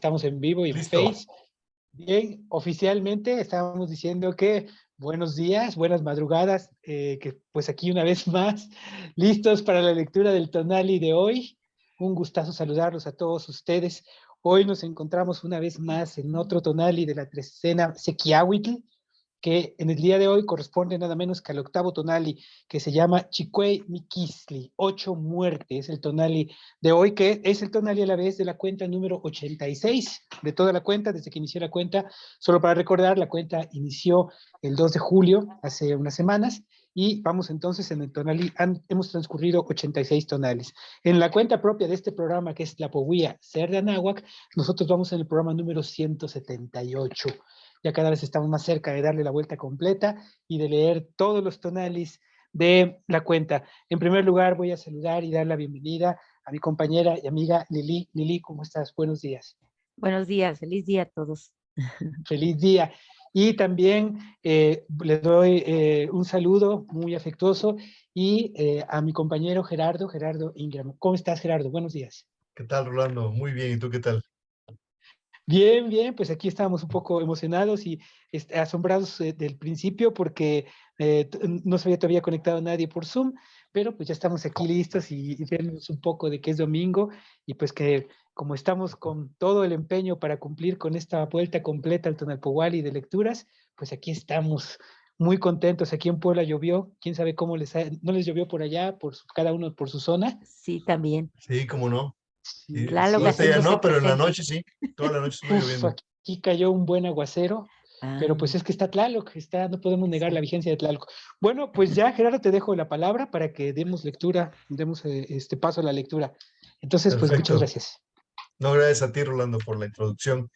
estamos en vivo y en Listo. Face. Bien, oficialmente estábamos diciendo que buenos días, buenas madrugadas, que pues aquí una vez más, listos para la lectura del Tonali de hoy. Un gustazo saludarlos a todos ustedes. Hoy nos encontramos una vez más en otro Tonali de la trecena Sequiahuitl, que en el día de hoy corresponde nada menos que al octavo tonali, que se llama Chicuey Miquisli, 8 muertes, es el tonali de hoy, que es el tonali a la vez de la cuenta número 86 de toda la cuenta, desde que inició la cuenta. Solo para recordar, la cuenta inició el 2 de julio, hace unas semanas, y vamos entonces en el tonali, hemos transcurrido 86 tonales. En la cuenta propia de este programa, que es la Poguía Ser de Anáhuac, nosotros vamos en el programa número 178. Ya cada vez estamos más cerca de darle la vuelta completa y de leer todos los tonalis de la cuenta. En primer lugar, voy a saludar y dar la bienvenida a mi compañera y amiga Lili. Lili, ¿cómo estás? Buenos días. Buenos días, feliz día a todos. Feliz día. Y también le doy un saludo muy afectuoso y a mi compañero Gerardo Ingram. ¿Cómo estás, Gerardo? Buenos días. ¿Qué tal, Rolando? Muy bien, ¿y tú qué tal? Bien, bien, pues aquí estábamos un poco emocionados y asombrados del principio porque no se había todavía conectado nadie por Zoom, pero pues ya estamos aquí listos y vemos un poco de que es domingo y pues que como estamos con todo el empeño para cumplir con esta vuelta completa al Tonalpohualli de lecturas, pues aquí estamos muy contentos. Aquí en Puebla llovió, quién sabe cómo no les llovió por allá, cada uno por su zona. Sí, también. Sí, cómo no. Sí, Tlaloc sí, Ahorita ya haciéndose no, pero en la presente. noche sí. Toda la noche estuvo uf, lloviendo. aquí cayó un buen aguacero, pero Ah, pues es que está Tlaloc, no podemos negar la exacto. vigencia de Tlaloc. Bueno, pues ya, Gerardo, te dejo la palabra para que demos lectura, demos este paso a la lectura. Entonces, pues muchas Perfecto. gracias. No, gracias a ti, Rolando, por la introducción.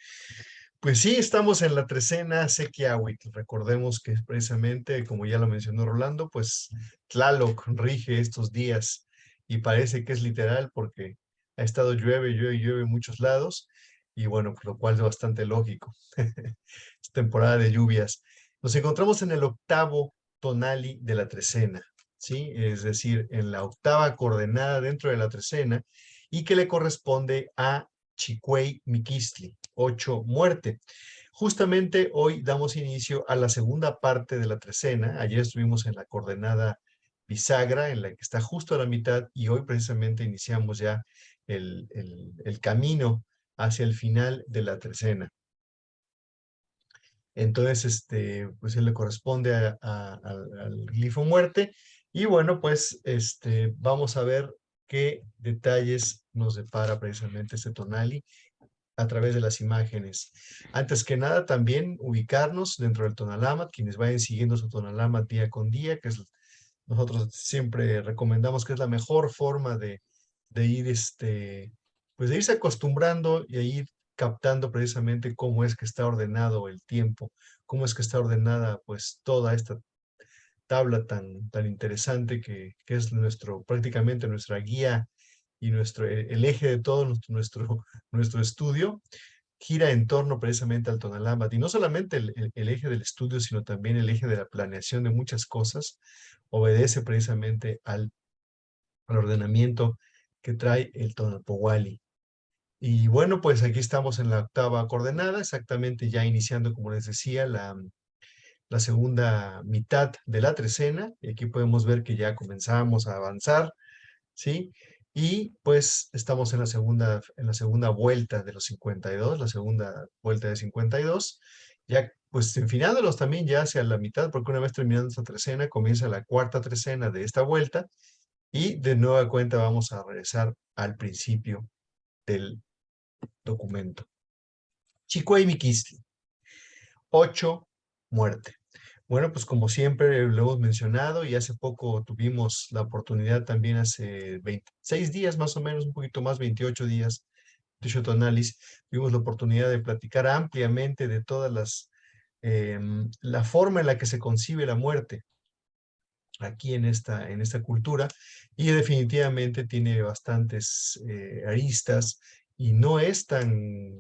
Pues sí, estamos en la trecena Sequiahuitl. Recordemos que precisamente, como ya lo mencionó Rolando, pues Tlaloc rige estos días y parece que es literal porque ha estado llueve, llueve, llueve en muchos lados y bueno, pues lo cual es bastante lógico. Es temporada de lluvias. Nos encontramos en el octavo tonali de la trecena, ¿sí? Es decir, en la octava coordenada dentro de la trecena y que le corresponde a Chicuey Miquistli, 8 muerte. Justamente hoy damos inicio a la segunda parte de la trecena. Ayer estuvimos en la coordenada bisagra, en la que está justo a la mitad, y hoy precisamente iniciamos ya el camino hacia el final de la trecena. Entonces, pues él le corresponde al glifo muerte. Y bueno, pues vamos a ver qué detalles nos depara precisamente este tonali a través de las imágenes. Antes que nada, también ubicarnos dentro del Tonalamat, quienes vayan siguiendo su Tonalamat día con día, que es, nosotros siempre recomendamos que es la mejor forma de ir, pues de irse acostumbrando y a ir captando precisamente cómo es que está ordenado el tiempo, cómo es que está ordenada pues toda esta tabla tan interesante que es prácticamente nuestra guía y el eje de todo nuestro estudio gira en torno precisamente al Tonalámatl, y no solamente el eje del estudio, sino también el eje de la planeación de muchas cosas, obedece precisamente al ordenamiento que trae el Tonalpohualli. Y bueno, pues aquí estamos en la octava coordenada, exactamente ya iniciando, como les decía, la segunda mitad de la trecena, y aquí podemos ver que ya comenzamos a avanzar, ¿sí? Y pues estamos en la segunda vuelta de los 52, la segunda vuelta de 52, ya pues enfinándolos también ya hacia la mitad, porque una vez terminando esta trecena, comienza la cuarta trecena de esta vuelta, y de nueva cuenta vamos a regresar al principio del documento. Chicuey Miquistli, 8, muerte. Bueno, pues como siempre lo hemos mencionado y hace poco tuvimos la oportunidad también hace 26 días más o menos, un poquito más, 28 días, 28 tonales, tuvimos la oportunidad de platicar ampliamente de todas la forma en la que se concibe la muerte aquí en esta cultura, y definitivamente tiene bastantes aristas y no es tan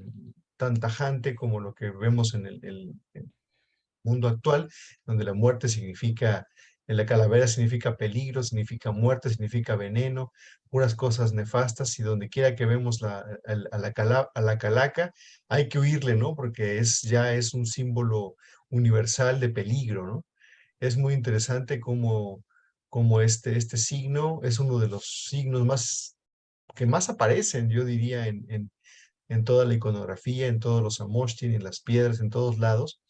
tajante como lo que vemos en el mundo actual, donde la muerte significa En la calavera significa peligro, significa muerte, significa veneno, puras cosas nefastas, y donde quiera que vemos a la calaca, hay que huirle, ¿no? Porque ya es un símbolo universal de peligro, ¿no? Es muy interesante cómo este signo es uno de los signos que más aparecen, yo diría, en toda la iconografía, en todos los amoshtin, en las piedras, en todos lados,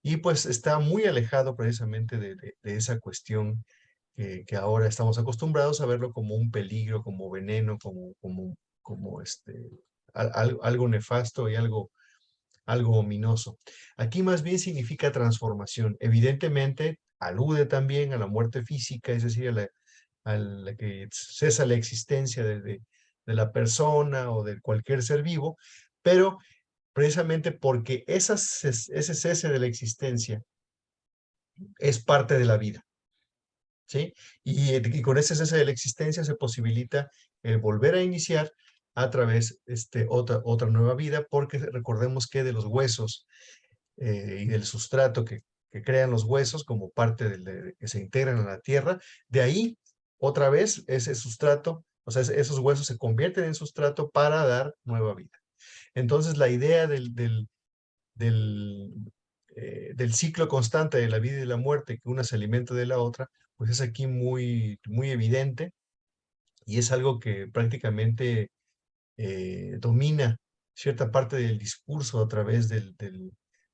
y pues está muy alejado precisamente de esa cuestión que ahora estamos acostumbrados a verlo como un peligro, como veneno, como algo nefasto y algo ominoso. Aquí más bien significa transformación. Evidentemente alude también a la muerte física, es decir, a la que cesa la existencia de la persona o de cualquier ser vivo, pero precisamente porque ese cese de la existencia es parte de la vida, ¿sí? Y con ese cese de la existencia se posibilita el volver a iniciar a través de otra nueva vida, porque recordemos que de los huesos y del sustrato que crean los huesos como parte que se integran a la tierra, de ahí otra vez ese sustrato, o sea, esos huesos se convierten en sustrato para dar nueva vida. Entonces la idea del ciclo constante de la vida y la muerte, que una se alimenta de la otra, pues es aquí muy, muy evidente, y es algo que prácticamente domina cierta parte del discurso a través de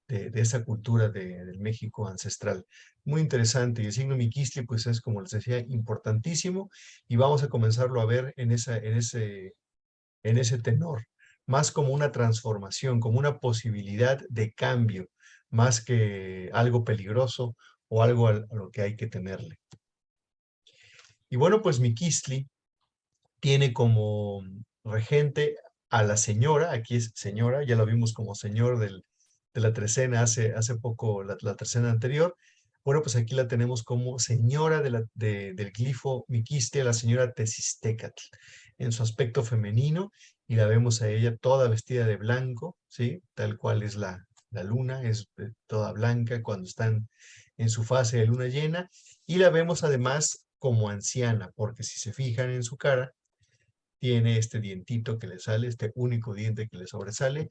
esa cultura del México ancestral. Muy interesante, y el signo Miquistli pues es, como les decía, importantísimo, y vamos a comenzarlo a ver en ese tenor, más como una transformación, como una posibilidad de cambio, más que algo peligroso o algo a lo que hay que temerle. Y bueno, pues Miquistli tiene como regente a la señora, aquí es señora, ya lo vimos como señor de la trecena hace poco, la trecena anterior. Bueno, pues aquí la tenemos como señora del glifo Miquistli, la señora Tezistecatl, en su aspecto femenino, y la vemos a ella toda vestida de blanco, ¿sí? Tal cual es la luna, es toda blanca cuando están en su fase de luna llena, y la vemos además como anciana, porque si se fijan en su cara, tiene este dientito que le sale, este único diente que le sobresale,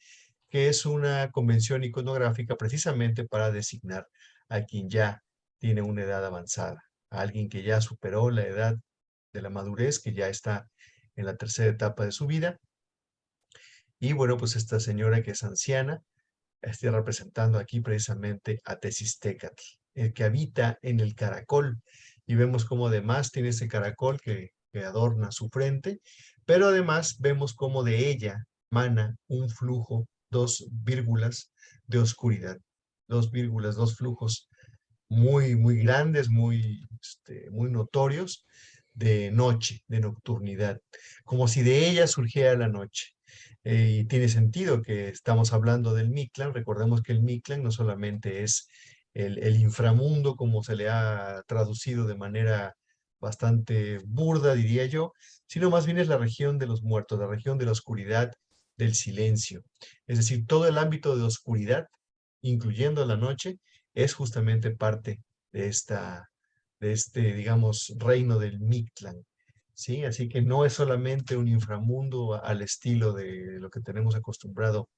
que es una convención iconográfica precisamente para designar a quien ya tiene una edad avanzada, a alguien que ya superó la edad de la madurez, que ya está en la tercera etapa de su vida. Y bueno, pues esta señora que es anciana, está representando aquí precisamente a Tezistecatl, el que habita en el caracol. Y vemos cómo además tiene ese caracol que adorna su frente, pero además vemos cómo de ella mana un flujo, dos vírgulas de oscuridad, dos vírgulas, dos flujos muy, muy grandes, muy notorios, de noche, de nocturnidad, como si de ella surgiera la noche. Y tiene sentido que estamos hablando del Mictlán. Recordemos que el Mictlán no solamente es el inframundo, como se le ha traducido de manera bastante burda, diría yo, sino más bien es la región de los muertos, la región de la oscuridad, del silencio. Es decir, todo el ámbito de oscuridad, incluyendo la noche, es justamente parte de este, digamos, reino del Mictlán, ¿sí? Así que no es solamente un inframundo al estilo de lo que tenemos acostumbrado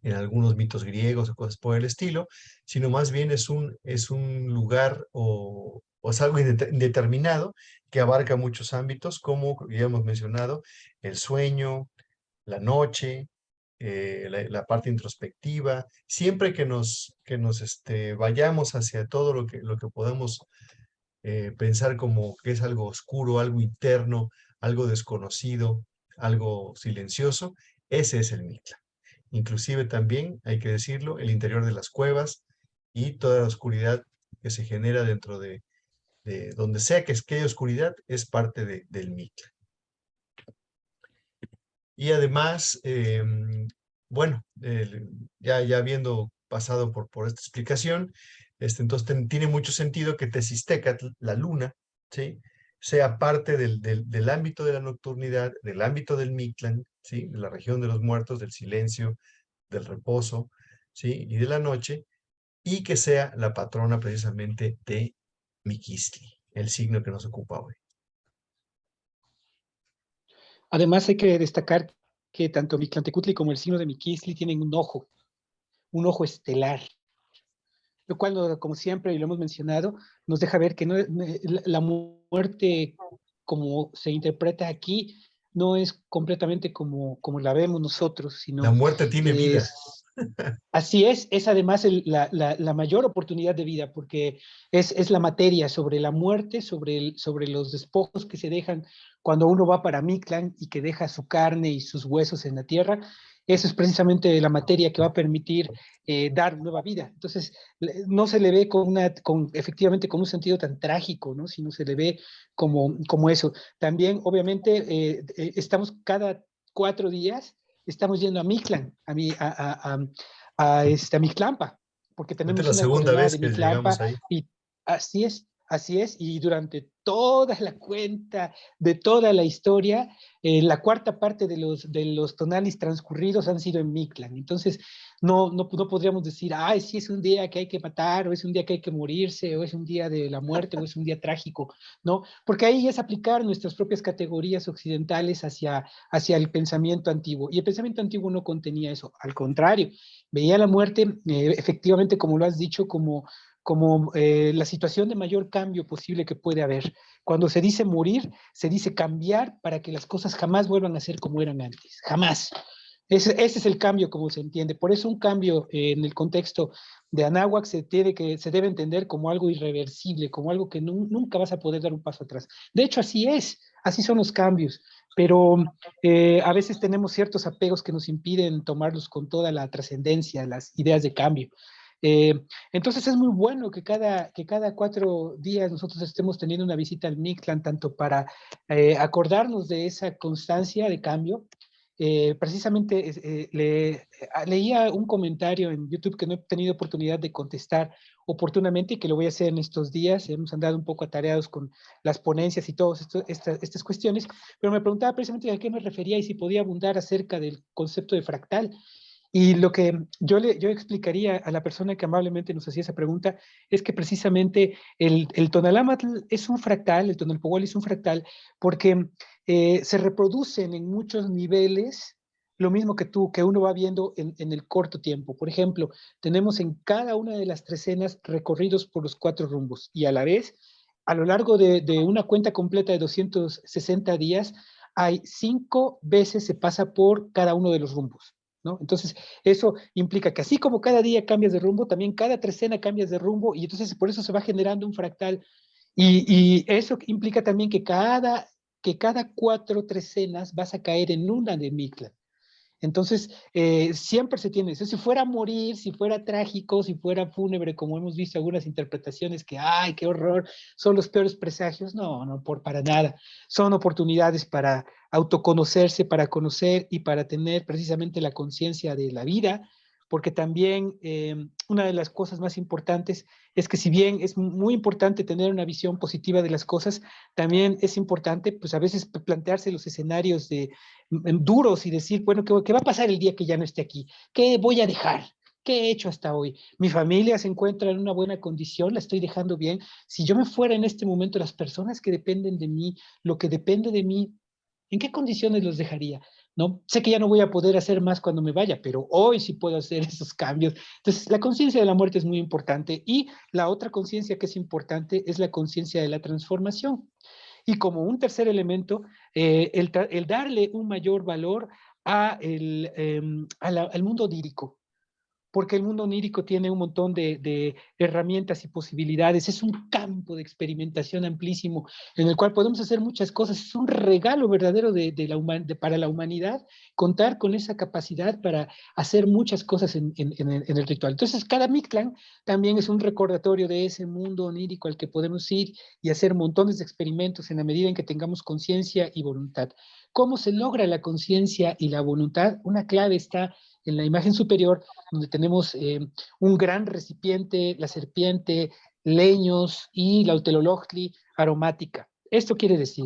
en algunos mitos griegos o cosas por el estilo, sino más bien es un lugar o es algo indeterminado que abarca muchos ámbitos, como ya hemos mencionado, el sueño, la noche, la parte introspectiva, siempre que nos vayamos hacia todo lo que podamos pensar como que es algo oscuro, algo interno, algo desconocido, algo silencioso, ese es el Mictlán. Inclusive también, hay que decirlo, el interior de las cuevas y toda la oscuridad que se genera dentro de donde sea que haya oscuridad, es parte del Mictlán. Y además, bueno, ya habiendo pasado por esta explicación, entonces tiene mucho sentido que Tezistecatl, la luna, ¿sí?, sea parte del ámbito de la nocturnidad, del ámbito del Mictlán, ¿sí?, de la región de los muertos, del silencio, del reposo, ¿sí?, y de la noche, y que sea la patrona precisamente de Miquistli, el signo que nos ocupa hoy. Además hay que destacar que tanto Mictlantecutli como el signo de Miquistli tienen un ojo estelar, lo cual, como siempre, y lo hemos mencionado, nos deja ver que la muerte, como se interpreta aquí, no es completamente como la vemos nosotros, La sino muerte tiene vida. así es además la mayor oportunidad de vida, porque es la materia sobre la muerte, sobre los despojos que se dejan cuando uno va para Mictlán y que deja su carne y sus huesos en la tierra. Eso es precisamente la materia que va a permitir dar nueva vida. Entonces, no se le ve efectivamente con un sentido tan trágico, ¿no? Sino se le ve como eso. También, obviamente, estamos cada 4 días, estamos yendo a Mictlán, a Mictlampa, porque Esta es tenemos la una segunda coordenada vez de que llegamos Mictlampa ahí. y así es, y durante toda la cuenta de toda la historia, la cuarta parte de los tonalis transcurridos han sido en Mictlán. Entonces, no podríamos decir, ay, sí es un día que hay que matar, o es un día que hay que morirse, o es un día de la muerte, o es un día trágico, ¿no? Porque ahí es aplicar nuestras propias categorías occidentales hacia el pensamiento antiguo. Y el pensamiento antiguo no contenía eso, al contrario, veía la muerte efectivamente, como lo has dicho, como la situación de mayor cambio posible que puede haber. Cuando se dice morir, se dice cambiar para que las cosas jamás vuelvan a ser como eran antes, jamás. Ese es el cambio como se entiende. Por eso un cambio en el contexto de Anáhuac se debe entender como algo irreversible, como algo que nunca vas a poder dar un paso atrás. De hecho, así son los cambios, pero a veces tenemos ciertos apegos que nos impiden tomarlos con toda la trascendencia, las ideas de cambio. Eh, entonces es muy bueno que cada 4 días nosotros estemos teniendo una visita al Mictlán, tanto para acordarnos de esa constancia de cambio. Precisamente leía un comentario en YouTube que no he tenido oportunidad de contestar oportunamente y que lo voy a hacer en estos días. Hemos andado un poco atareados con las ponencias y todas estas cuestiones, pero me preguntaba precisamente a qué me refería y si podía abundar acerca del concepto de fractal. Y lo que yo explicaría a la persona que amablemente nos hacía esa pregunta es que precisamente el Tonalámatl es un fractal, el Tonalpohualli es un fractal, porque se reproducen en muchos niveles lo mismo que uno va viendo en el corto tiempo. Por ejemplo, tenemos en cada una de las 3 recorridos por los 4 rumbos y a la vez, a lo largo de una cuenta completa de 260 días, hay 5 veces se pasa por cada uno de los rumbos, ¿no? Entonces, eso implica que así como cada día cambias de rumbo, también cada 3 cambias de rumbo y entonces por eso se va generando un fractal. Y eso implica también que cada 4 3 vas a caer en una de Mictlan. Entonces, siempre se tiene eso. Si fuera a morir, si fuera trágico, si fuera fúnebre, como hemos visto algunas interpretaciones que, ay, qué horror, son los peores presagios. No, para nada. Son oportunidades para autoconocerse, para conocer y para tener precisamente la conciencia de la vida, porque también una de las cosas más importantes es que si bien es muy importante tener una visión positiva de las cosas, también es importante, pues a veces plantearse los escenarios duros y decir, bueno, ¿qué va a pasar el día que ya no esté aquí? ¿Qué voy a dejar? ¿Qué he hecho hasta hoy? Mi familia se encuentra en una buena condición, la estoy dejando bien. Si yo me fuera en este momento, las personas que dependen de mí, lo que depende de mí, ¿en qué condiciones los dejaría? ¿No? Sé que ya no voy a poder hacer más cuando me vaya, pero hoy sí puedo hacer esos cambios. Entonces, la conciencia de la muerte es muy importante y la otra conciencia que es importante es la conciencia de la transformación. Y como un tercer elemento, el darle un mayor valor al mundo onírico, porque el mundo onírico tiene un montón de herramientas y posibilidades. Es un campo de experimentación amplísimo en el cual podemos hacer muchas cosas. Es un regalo verdadero para la humanidad contar con esa capacidad para hacer muchas cosas en el ritual. Entonces, cada Mictlán también es un recordatorio de ese mundo onírico al que podemos ir y hacer montones de experimentos en la medida en que tengamos conciencia y voluntad. ¿Cómo se logra la conciencia y la voluntad? Una clave está en la imagen superior, donde tenemos un gran recipiente, la serpiente, leños y la utelologtli aromática. Esto quiere decir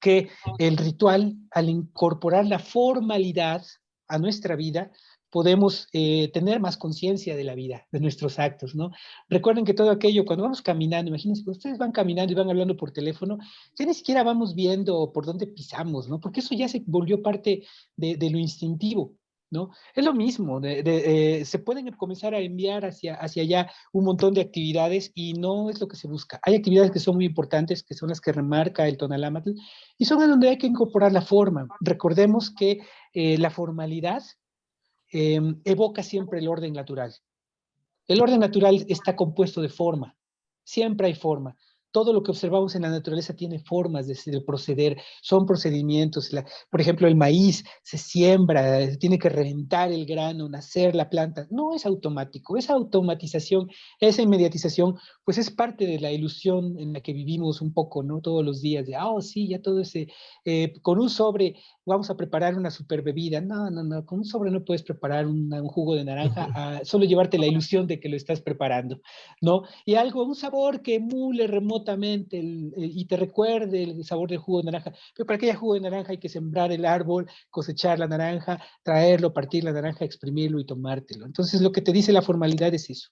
que el ritual, al incorporar la formalidad a nuestra vida, podemos tener más conciencia de la vida, de nuestros actos, ¿no? Recuerden que todo aquello, cuando vamos caminando, imagínense, cuando ustedes van caminando y van hablando por teléfono, ya ni siquiera vamos viendo por dónde pisamos, ¿no? Porque eso ya se volvió parte de lo instintivo, ¿no? Es lo mismo, se pueden comenzar a enviar hacia allá un montón de actividades y no es lo que se busca. Hay actividades que son muy importantes, que son las que remarca el Tonalámatl, y son en donde hay que incorporar la forma. Recordemos que la formalidad evoca siempre el orden natural. El orden natural está compuesto de forma. Siempre hay forma. Todo lo que observamos en la naturaleza tiene formas de proceder, son procedimientos. Por ejemplo, el maíz se siembra, tiene que reventar el grano, nacer la planta. No es automático. Esa automatización, esa inmediatización, pues es parte de la ilusión en la que vivimos un poco, ¿no? Todos los días, de, oh, sí, ya todo ese, con un sobre vamos a preparar una super bebida. No, no, no, con un sobre no puedes preparar un jugo de naranja, solo llevarte la ilusión de que lo estás preparando, ¿no? Y algo, un sabor que emule remotamente y te recuerde el sabor del jugo de naranja. Pero para que haya jugo de naranja hay que sembrar el árbol, cosechar la naranja, traerlo, partir la naranja, exprimirlo y tomártelo. Entonces lo que te dice la formalidad es eso.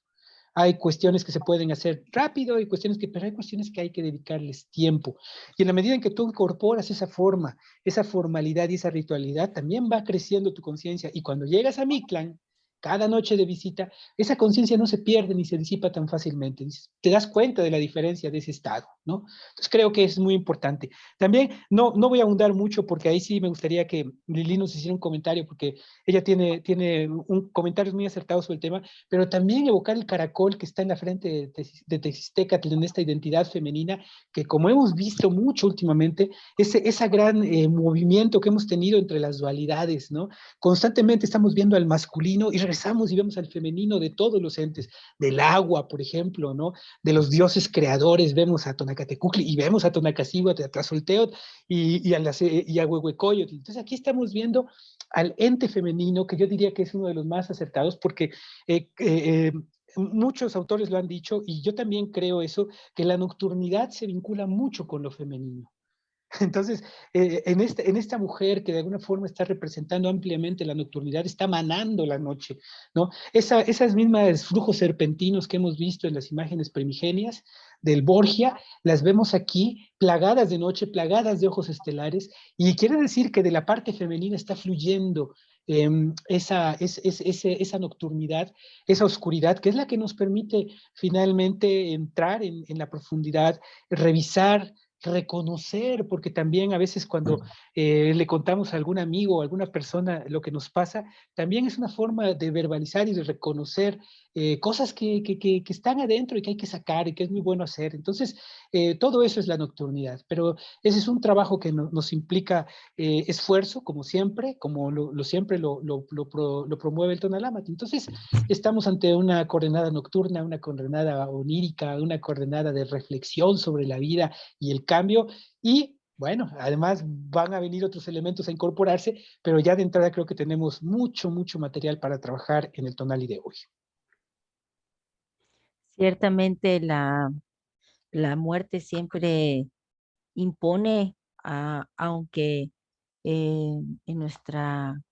Hay cuestiones que se pueden hacer rápido y cuestiones pero hay cuestiones que hay que dedicarles tiempo. Y en la medida en que tú incorporas esa forma, esa formalidad y esa ritualidad, también va creciendo tu conciencia. Y cuando llegas a Mictlán, cada noche de visita, esa conciencia no se pierde ni se disipa tan fácilmente. Te das cuenta de la diferencia de ese estado, ¿no? Entonces creo que es muy importante. También no voy a ahondar mucho porque ahí sí me gustaría que Lili nos hiciera un comentario porque ella tiene comentarios muy acertados sobre el tema, pero también evocar el caracol que está en la frente de Texistecatl en esta identidad femenina que como hemos visto mucho últimamente, ese gran movimiento que hemos tenido entre las dualidades, ¿no? Constantemente estamos viendo al masculino y regresamos y vemos al femenino de todos los entes, del agua, por ejemplo, ¿no? De los dioses creadores, vemos a Tonacatecutli y vemos a Tonacasiwa, a Tlazolteotl y a Huehuecoyotl. Entonces aquí estamos viendo al ente femenino, que yo diría que es uno de los más acertados, porque muchos autores lo han dicho, y yo también creo eso, que la nocturnidad se vincula mucho con lo femenino. Entonces, en esta mujer que de alguna forma está representando ampliamente la nocturnidad, está manando la noche, ¿no? Esas mismas flujos serpentinos que hemos visto en las imágenes primigenias del Borgia, las vemos aquí plagadas de noche, plagadas de ojos estelares, y quiere decir que de la parte femenina está fluyendo esa nocturnidad, esa oscuridad, que es la que nos permite finalmente entrar en la profundidad, revisar, reconocer, porque también a veces cuando le contamos a algún amigo o a alguna persona lo que nos pasa, también es una forma de verbalizar y de reconocer cosas que están adentro y que hay que sacar y que es muy bueno hacer. Entonces, todo eso es la nocturnidad, pero ese es un trabajo que nos implica esfuerzo, como siempre, como siempre lo promueve el Tonalámatl. Entonces, estamos ante una coordenada nocturna, una coordenada onírica, una coordenada de reflexión sobre la vida y el cambio, y bueno, además van a venir otros elementos a incorporarse, pero ya de entrada creo que tenemos mucho material para trabajar en el Tonali de hoy. Ciertamente la muerte siempre impone, aunque en nuestra,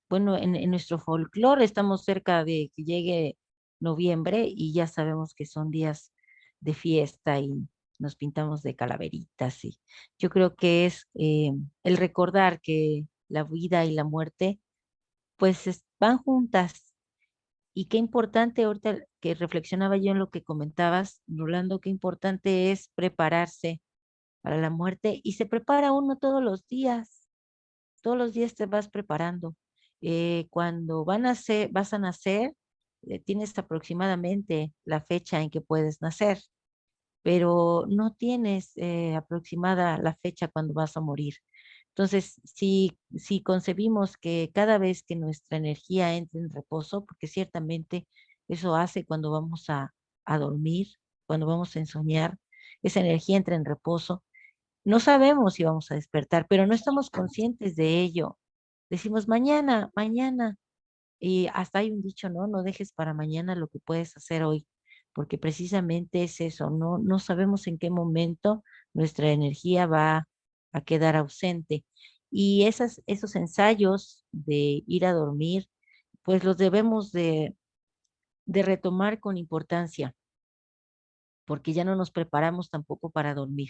bueno, en nuestro folclore estamos cerca de que llegue noviembre y ya sabemos que son días de fiesta y nos pintamos de calaveritas y yo creo que es el recordar que la vida y la muerte pues van juntas y qué importante ahorita que reflexionaba yo en lo que comentabas, Rolando, qué importante es prepararse para la muerte y se prepara uno todos los días te vas preparando. Cuando vas a nacer, tienes aproximadamente la fecha en que puedes nacer, pero no tienes aproximada la fecha cuando vas a morir. Entonces, si concebimos que cada vez que nuestra energía entre en reposo, porque ciertamente eso hace cuando vamos a dormir, cuando vamos a ensoñar, esa energía entra en reposo, no sabemos si vamos a despertar, pero no estamos conscientes de ello. Decimos mañana, mañana. Y hasta hay un dicho, ¿no? No dejes para mañana lo que puedes hacer hoy, porque precisamente es eso, no sabemos en qué momento nuestra energía va a quedar ausente. Y esos ensayos de ir a dormir pues los debemos de retomar con importancia, porque ya no nos preparamos tampoco para dormir.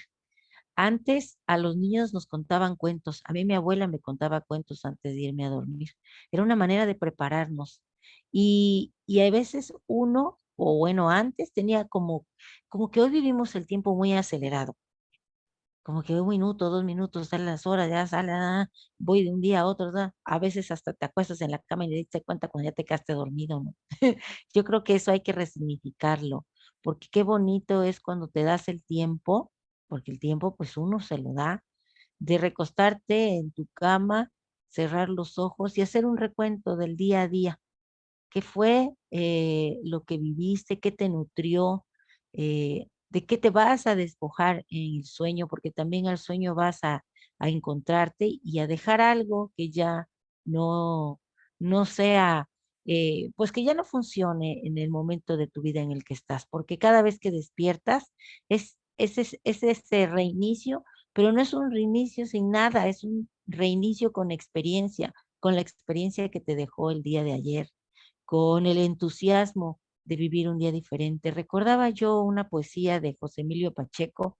Antes a los niños nos contaban cuentos. A mí mi abuela me contaba cuentos antes de irme a dormir. Era una manera de prepararnos. Y a veces uno, o bueno, antes tenía como que hoy vivimos el tiempo muy acelerado. Como que 1 minuto, 2 minutos, salen las horas, ya sale, voy de un día a otro, a veces hasta te acuestas en la cama y te diste cuenta cuando ya te quedaste dormido, ¿no? Yo creo que eso hay que resignificarlo, porque qué bonito es cuando te das el tiempo, porque el tiempo pues uno se lo da, de recostarte en tu cama, cerrar los ojos y hacer un recuento del día a día. ¿Qué fue lo que viviste? ¿Qué te nutrió? ¿De qué te vas a despojar en el sueño? Porque también al sueño vas a encontrarte y a dejar algo que ya no, no sea, pues que ya no funcione en el momento de tu vida en el que estás. Porque cada vez que despiertas es ese reinicio, pero no es un reinicio sin nada, es un reinicio con la experiencia que te dejó el día de ayer, con el entusiasmo de vivir un día diferente. Recordaba yo una poesía de José Emilio Pacheco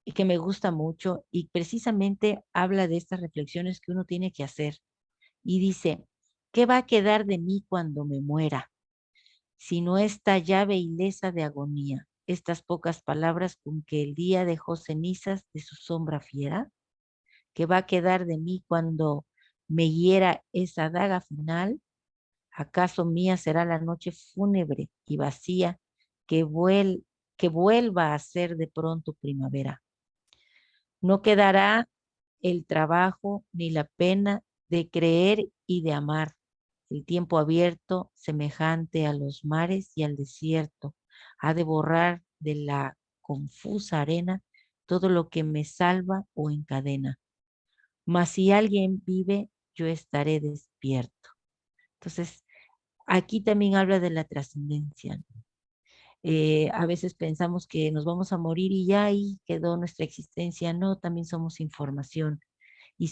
y que me gusta mucho y precisamente habla de estas reflexiones que uno tiene que hacer. Y dice, ¿qué va a quedar de mí cuando me muera? Sino esta llave ilesa de agonía, estas pocas palabras con que el día dejó cenizas de su sombra fiera. ¿Qué va a quedar de mí cuando me hiera esa daga final? ¿Acaso mía será la noche fúnebre y vacía que, que vuelva a ser de pronto primavera? No quedará el trabajo ni la pena de creer y de amar. El tiempo abierto, semejante a los mares y al desierto, ha de borrar de la confusa arena todo lo que me salva o encadena. Mas si alguien vive, yo estaré despierto. Entonces, aquí también habla de la trascendencia, ¿no? A veces pensamos que nos vamos a morir y ya ahí quedó nuestra existencia. No, también somos información y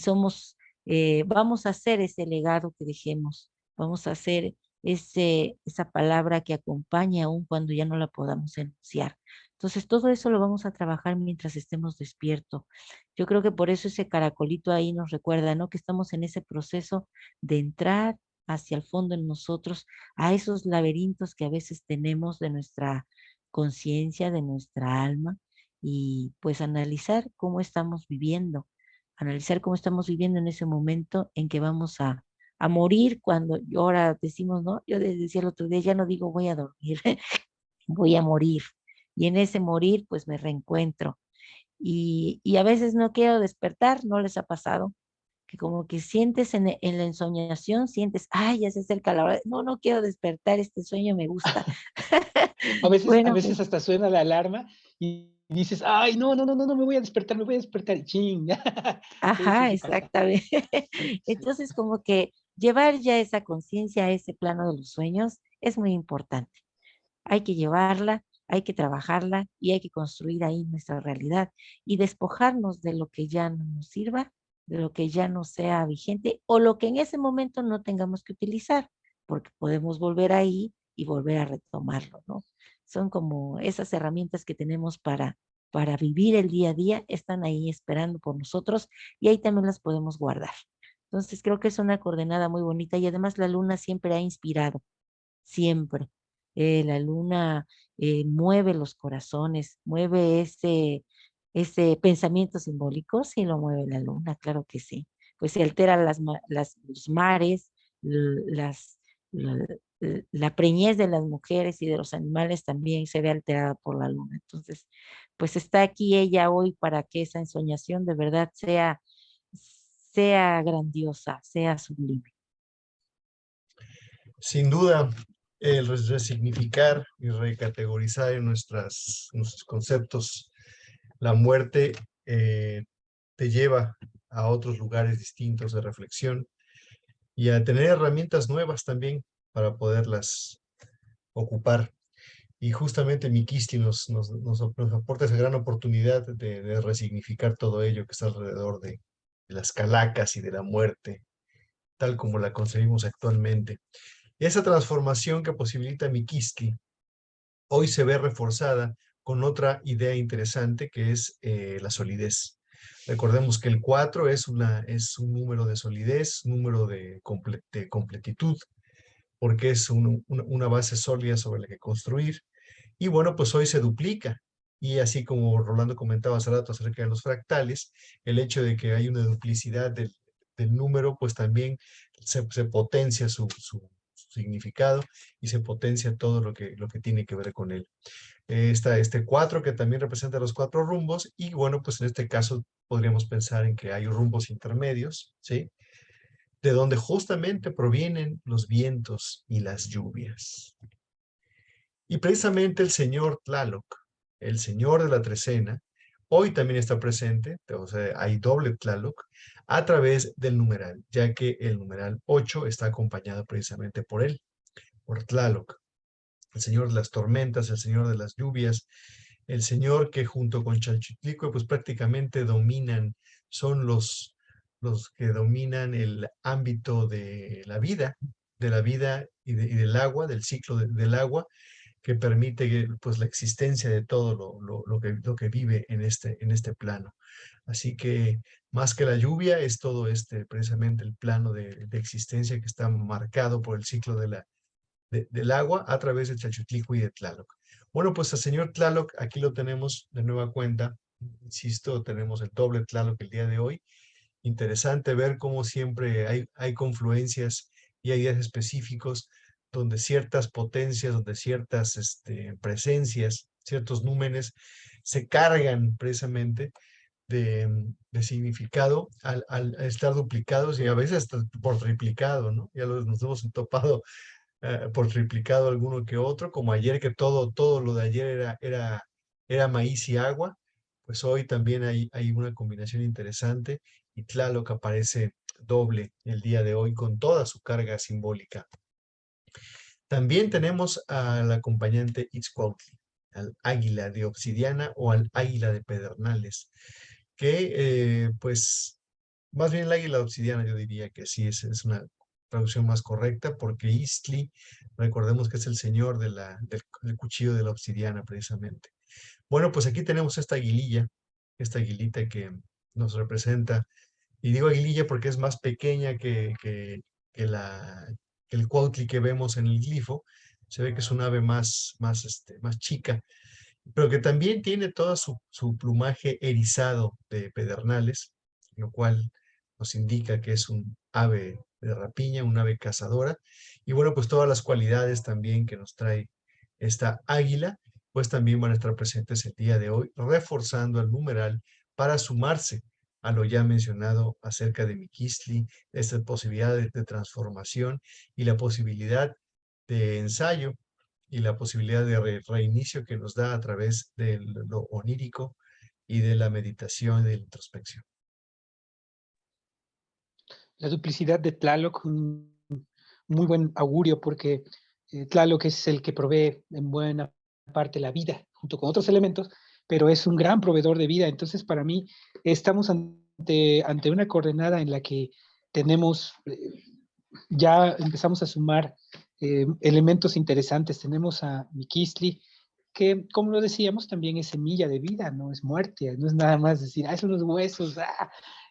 vamos a hacer ese legado que dejemos, vamos a hacer esa palabra que acompaña aún cuando ya no la podamos enunciar. Entonces, todo eso lo vamos a trabajar mientras estemos despiertos. Yo creo que por eso ese caracolito ahí nos recuerda, ¿no? Que estamos en ese proceso de entrar hacia el fondo en nosotros, a esos laberintos que a veces tenemos de nuestra conciencia, de nuestra alma, y pues analizar cómo estamos viviendo en ese momento en que vamos a morir cuando y ahora decimos, ¿no? Yo decía el otro día, ya no digo voy a dormir, voy a morir. Y en ese morir, pues me reencuentro. Y a veces no quiero despertar, ¿no les ha pasado? Que como que sientes en la ensoñación, sientes, ay, ya se acerca la hora, no, no quiero despertar, este sueño me gusta. A Bueno, pues, veces hasta suena la alarma y dices, ay, no, no, no, no, no, me voy a despertar, me voy a despertar. Ching. Sí, sí, ajá, sí pasa. exactamente. Sí. Entonces, como que llevar ya esa conciencia a ese plano de los sueños es muy importante. Hay que llevarla, hay que trabajarla y hay que construir ahí nuestra realidad y despojarnos de lo que ya no nos sirva, de lo que ya no sea vigente o lo que en ese momento no tengamos que utilizar, porque podemos volver ahí y volver a retomarlo, ¿no? Son como esas herramientas que tenemos para vivir el día a día, están ahí esperando por nosotros y ahí también las podemos guardar. Entonces creo que es una coordenada muy bonita y además la luna siempre ha inspirado, siempre. La luna mueve los corazones, mueve ese pensamiento simbólico, sí lo mueve la luna, claro que sí. Pues se altera los mares, las, la preñez de las mujeres y de los animales también se ve alterada por la luna. Entonces, pues está aquí ella hoy para que esa ensoñación de verdad sea grandiosa, sea sublime. Sin duda, el resignificar y recategorizar en nuestros conceptos la muerte te lleva a otros lugares distintos de reflexión y a tener herramientas nuevas también para poderlas ocupar. Y justamente Mikisti nos aporta esa gran oportunidad de resignificar todo ello que está alrededor de las calacas y de la muerte tal como la concebimos actualmente. Esa transformación que posibilita Miquistli hoy se ve reforzada con otra idea interesante que es la solidez. Recordemos que el 4 es un número de solidez, número de completitud, porque es una base sólida sobre la que construir. Y bueno, pues hoy se duplica. Y así como Rolando comentaba hace rato acerca de los fractales, el hecho de que hay una duplicidad del número, pues también se potencia su significado y se potencia todo lo que tiene que ver con él. Está este 4 que también representa los 4 rumbos y bueno, pues en este caso podríamos pensar en que hay rumbos intermedios, ¿sí? De donde justamente provienen los vientos y las lluvias. Y precisamente el señor Tlaloc, el señor de la trecena, hoy también está presente, o sea, hay doble Tlaloc, a través del numeral, ya que el numeral 8 está acompañado precisamente por él, por Tlaloc, el señor de las tormentas, el señor de las lluvias, el señor que junto con Chalchitlicue, pues prácticamente son los que dominan el ámbito de la vida y del agua, del ciclo del agua, que permite pues la existencia de todo lo que vive en este plano. Así que más que la lluvia es todo precisamente el plano de existencia que está marcado por el ciclo del agua a través de Chalchutlicue y de Tlaloc. Bueno, pues al señor Tlaloc aquí lo tenemos de nueva cuenta. Insisto, tenemos el doble Tlaloc el día de hoy. Interesante ver cómo siempre hay confluencias y hay días específicos donde ciertas potencias, donde ciertas presencias, ciertos númenes se cargan precisamente de significado al estar duplicados y a veces hasta por triplicado, ¿no? Ya nos hemos topado por triplicado alguno que otro, como ayer que todo lo de ayer era maíz y agua, pues hoy también hay una combinación interesante y Tlaloc aparece doble el día de hoy con toda su carga simbólica. También tenemos al acompañante Itzcuautli, al águila de obsidiana o al águila de pedernales, que pues más bien el águila de obsidiana yo diría que sí es una traducción más correcta, porque Istli, recordemos que es el señor del cuchillo de la obsidiana precisamente. Bueno, pues aquí tenemos esta aguilita que nos representa, y digo aguililla porque es más pequeña que el cuautli que vemos en el glifo. Se ve que es un ave más chica, pero que también tiene todo su plumaje erizado de pedernales, lo cual nos indica que es un ave de rapiña, un ave cazadora, y bueno, pues todas las cualidades también que nos trae esta águila, pues también van a estar presentes el día de hoy, reforzando el numeral para sumarse a lo ya mencionado acerca de Miquistli, esta posibilidad de transformación y la posibilidad de ensayo y la posibilidad de reinicio que nos da a través de lo onírico y de la meditación y de la introspección. La duplicidad de Tlaloc, un muy buen augurio, porque Tlaloc es el que provee en buena parte la vida, junto con otros elementos, pero es un gran proveedor de vida. Entonces, para mí, estamos ante una coordenada en la que tenemos, ya empezamos a sumar elementos interesantes. Tenemos a Miquistli, que, como lo decíamos, también es semilla de vida, no es muerte, no es nada más decir, son los huesos,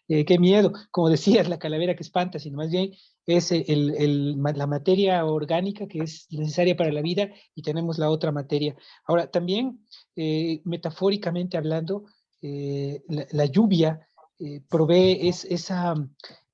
qué miedo, como decías, la calavera que espanta, sino más bien es la materia orgánica que es necesaria para la vida y tenemos la otra materia. Ahora, también, metafóricamente hablando, la lluvia provee esa,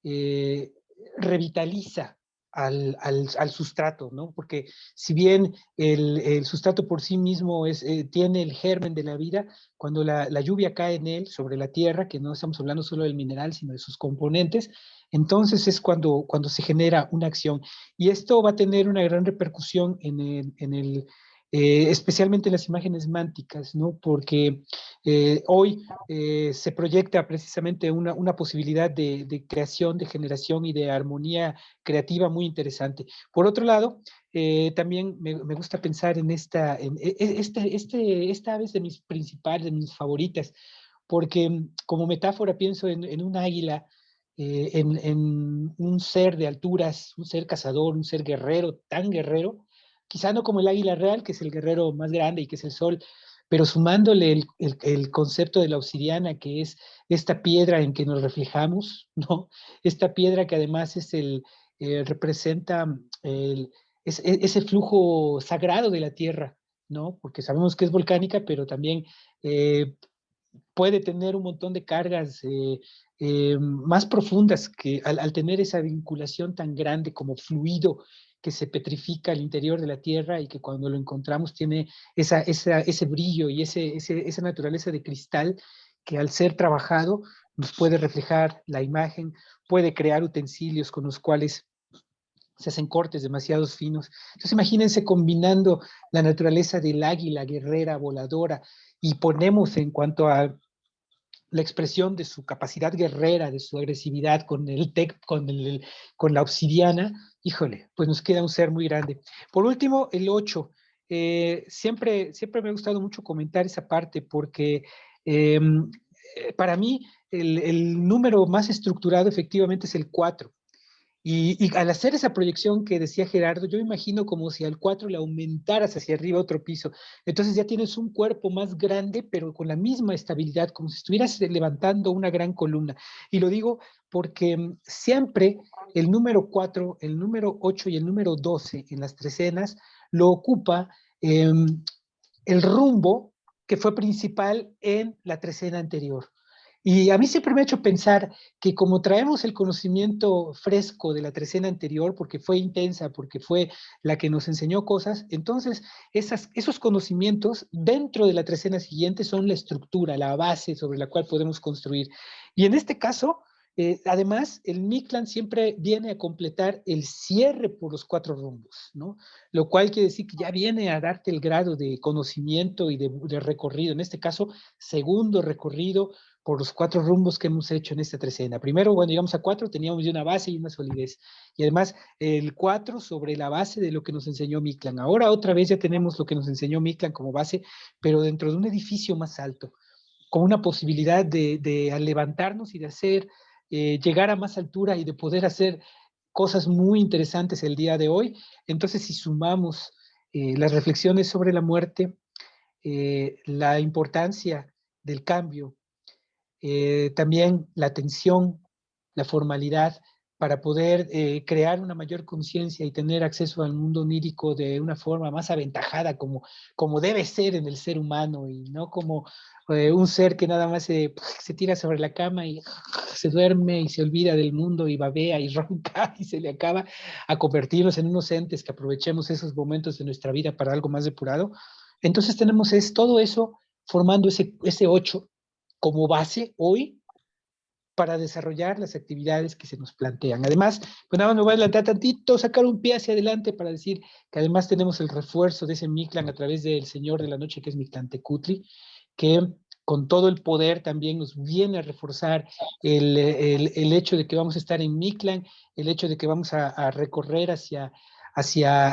eh, revitaliza al sustrato, ¿no? Porque si bien el sustrato por sí mismo tiene el germen de la vida, cuando la lluvia cae en él, sobre la tierra, que no estamos hablando solo del mineral, sino de sus componentes, entonces es cuando se genera una acción. Y esto va a tener una gran repercusión especialmente en las imágenes mánticas, ¿no? Porque hoy se proyecta precisamente una posibilidad de creación, de generación y de armonía creativa muy interesante. Por otro lado, también me gusta pensar en esta ave es de mis principales, de mis favoritas, porque como metáfora pienso en un águila en un ser de alturas, un ser cazador, un ser guerrero, tan guerrero, quizá no como el águila real, que es el guerrero más grande y que es el sol, pero sumándole el concepto de la obsidiana, que es esta piedra en que nos reflejamos, ¿no? Esta piedra que además representa ese flujo sagrado de la tierra, ¿no? Porque sabemos que es volcánica, pero también eh, puede tener un montón de cargas más profundas que al tener esa vinculación tan grande como fluido que se petrifica al interior de la Tierra y que cuando lo encontramos tiene ese brillo y esa naturaleza de cristal que al ser trabajado nos puede reflejar la imagen, puede crear utensilios con los cuales se hacen cortes demasiado finos. Entonces imagínense combinando la naturaleza del águila guerrera, voladora, y ponemos en cuanto a la expresión de su capacidad guerrera, de su agresividad con la obsidiana, híjole, pues nos queda un ser muy grande. Por último, el 8. Siempre me ha gustado mucho comentar esa parte porque eh, para mí el número más estructurado efectivamente es el 4. Y al hacer esa proyección que decía Gerardo, yo imagino como si al 4 le aumentaras hacia arriba otro piso. Entonces ya tienes un cuerpo más grande, pero con la misma estabilidad, como si estuvieras levantando una gran columna. Y lo digo porque siempre el número 4, el número 8 y el número 12 en las trecenas lo ocupa el rumbo que fue principal en la trecena anterior. Y a mí siempre me ha hecho pensar que como traemos el conocimiento fresco de la trecena anterior, porque fue intensa, porque fue la que nos enseñó cosas, entonces esos conocimientos dentro de la trecena siguiente son la estructura, la base sobre la cual podemos construir. Y en este caso, además, el Mictlan siempre viene a completar el cierre por los 4 rumbos, ¿no? Lo cual quiere decir que ya viene a darte el grado de conocimiento y de recorrido, en este caso, segundo recorrido por los 4 rumbos que hemos hecho en esta trecena. Primero, cuando llegamos a 4, teníamos ya una base y una solidez. Y además, el 4 sobre la base de lo que nos enseñó Mictlan. Ahora otra vez ya tenemos lo que nos enseñó Mictlan como base, pero dentro de un edificio más alto, con una posibilidad de levantarnos y de hacer, llegar a más altura y de poder hacer cosas muy interesantes el día de hoy. Entonces, si sumamos las reflexiones sobre la muerte, la importancia del cambio, también la atención, la formalidad, para poder crear una mayor conciencia y tener acceso al mundo onírico de una forma más aventajada, como debe ser en el ser humano, y no como un ser que nada más se tira sobre la cama y se duerme y se olvida del mundo y babea y ronca y se le acaba, a convertirnos en unos entes que aprovechemos esos momentos de nuestra vida para algo más depurado. Entonces tenemos todo eso formando ese 8 como base hoy para desarrollar las actividades que se nos plantean. Además, pues nada más me voy a adelantar tantito, sacar un pie hacia adelante para decir que además tenemos el refuerzo de ese Mictlan a través del Señor de la Noche, que es Mictlantecutli, que con todo el poder también nos viene a reforzar el hecho de que vamos a estar en Mictlan, el hecho de que vamos a recorrer hacia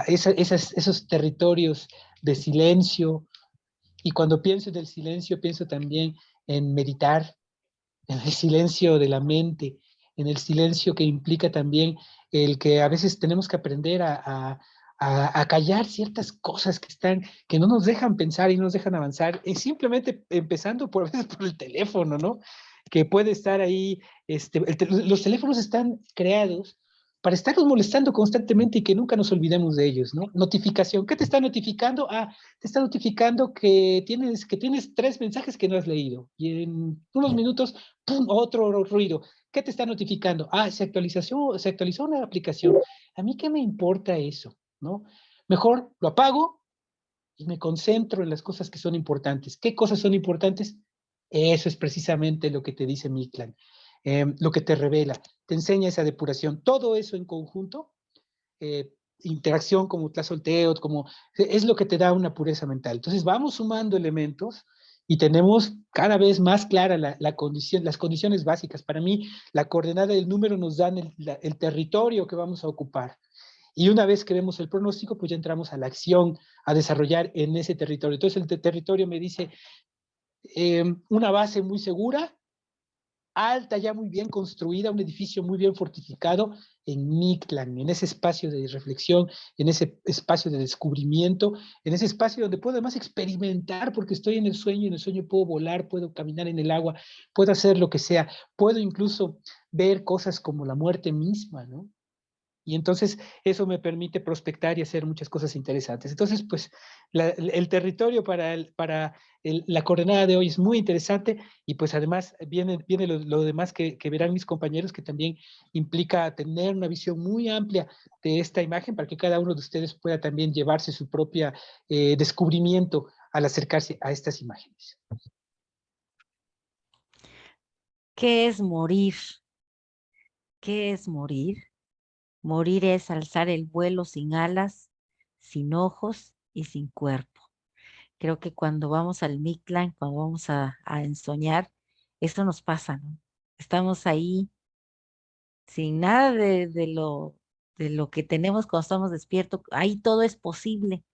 esos territorios de silencio. Y cuando pienso en el silencio, pienso también en meditar, en el silencio de la mente, en el silencio que implica también el que a veces tenemos que aprender a callar ciertas cosas que no nos dejan pensar y no nos dejan avanzar, simplemente empezando por a veces por el teléfono, ¿no? Que puede estar ahí, los teléfonos están creados para estarnos molestando constantemente y que nunca nos olvidemos de ellos, ¿no? Notificación, ¿qué te está notificando? Ah, te está notificando que tienes 3 mensajes que no has leído y en unos minutos, ¡pum!, otro ruido. ¿Qué te está notificando? Ah, se actualizó una aplicación. ¿A mí qué me importa eso? ¿No? Mejor lo apago y me concentro en las cosas que son importantes. ¿Qué cosas son importantes? Eso es precisamente lo que te dice Mictlan, lo que te revela, te enseña esa depuración. Todo eso en conjunto, interacción como Tlazolteotl, es lo que te da una pureza mental. Entonces vamos sumando elementos y tenemos cada vez más clara las condiciones básicas. Para mí, la coordenada del número nos dan el territorio que vamos a ocupar. Y una vez que vemos el pronóstico, pues ya entramos a la acción a desarrollar en ese territorio. Entonces el territorio me dice una base muy segura, alta, ya muy bien construida, un edificio muy bien fortificado en Mictlán, en ese espacio de reflexión, en ese espacio de descubrimiento, en ese espacio donde puedo además experimentar, porque estoy en el sueño, y en el sueño puedo volar, puedo caminar en el agua, puedo hacer lo que sea, puedo incluso ver cosas como la muerte misma, ¿no? Y entonces eso me permite prospectar y hacer muchas cosas interesantes. Entonces, pues el territorio para la coordenada de hoy es muy interesante y pues además viene lo demás que verán mis compañeros, que también implica tener una visión muy amplia de esta imagen para que cada uno de ustedes pueda también llevarse su propia descubrimiento al acercarse a estas imágenes. ¿Qué es morir? ¿Qué es morir? Morir es alzar el vuelo sin alas, sin ojos y sin cuerpo. Creo que cuando vamos al Mictlán, cuando vamos a ensoñar, esto nos pasa, ¿no? Estamos ahí sin nada de lo que tenemos cuando estamos despiertos. Ahí todo es posible,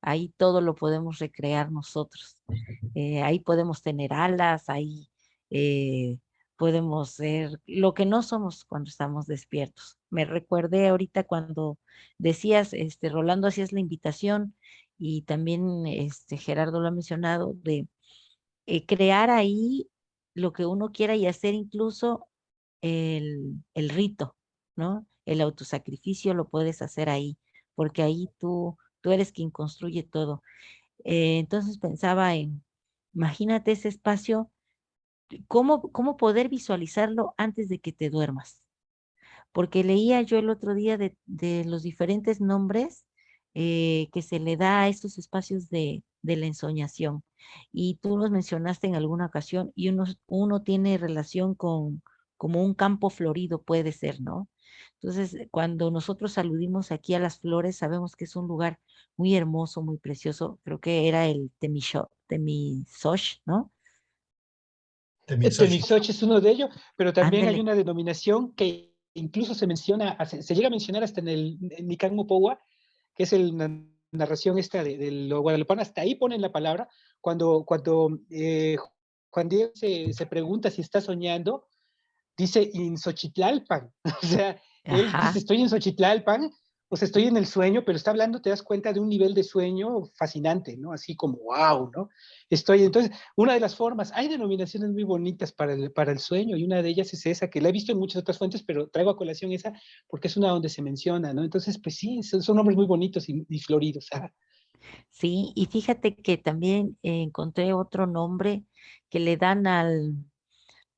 ahí todo lo podemos recrear nosotros. Ahí podemos tener alas, ahí eh, podemos ser lo que no somos cuando estamos despiertos. Me recuerdé ahorita cuando decías, Rolando, hacías la invitación y también Gerardo lo ha mencionado, de crear ahí lo que uno quiera y hacer incluso el rito, ¿no? El autosacrificio lo puedes hacer ahí, porque ahí tú eres quien construye todo. Entonces pensaba imagínate ese espacio, cómo poder visualizarlo antes de que te duermas. Porque leía yo el otro día de los diferentes nombres que se le da a estos espacios de la ensoñación. Y tú los mencionaste en alguna ocasión y uno tiene relación con como un campo florido puede ser, ¿no? Entonces, cuando nosotros aludimos aquí a las flores, sabemos que es un lugar muy hermoso, muy precioso. Creo que era el Temisoch, ¿no? Temixochi. Temixoch es uno de ellos, pero también hay Ándele. una denominación que incluso se menciona, se llega a mencionar hasta en el Nican Mopowa, que es la narración esta de lo guadalupano, hasta ahí ponen la palabra, cuando Juan Diego se pregunta si está soñando, dice en Xochitlalpan, o sea, él dice, Ajá. estoy en Xochitlalpan, o sea, estoy en el sueño, pero está hablando, te das cuenta de un nivel de sueño fascinante, ¿no? Así como, wow, ¿no? Entonces, una de las formas, hay denominaciones muy bonitas para el sueño, y una de ellas es esa, que la he visto en muchas otras fuentes, pero traigo a colación esa porque es una donde se menciona, ¿no? Entonces, pues sí, son nombres muy bonitos y floridos. Ah. Sí, y fíjate que también encontré otro nombre que le dan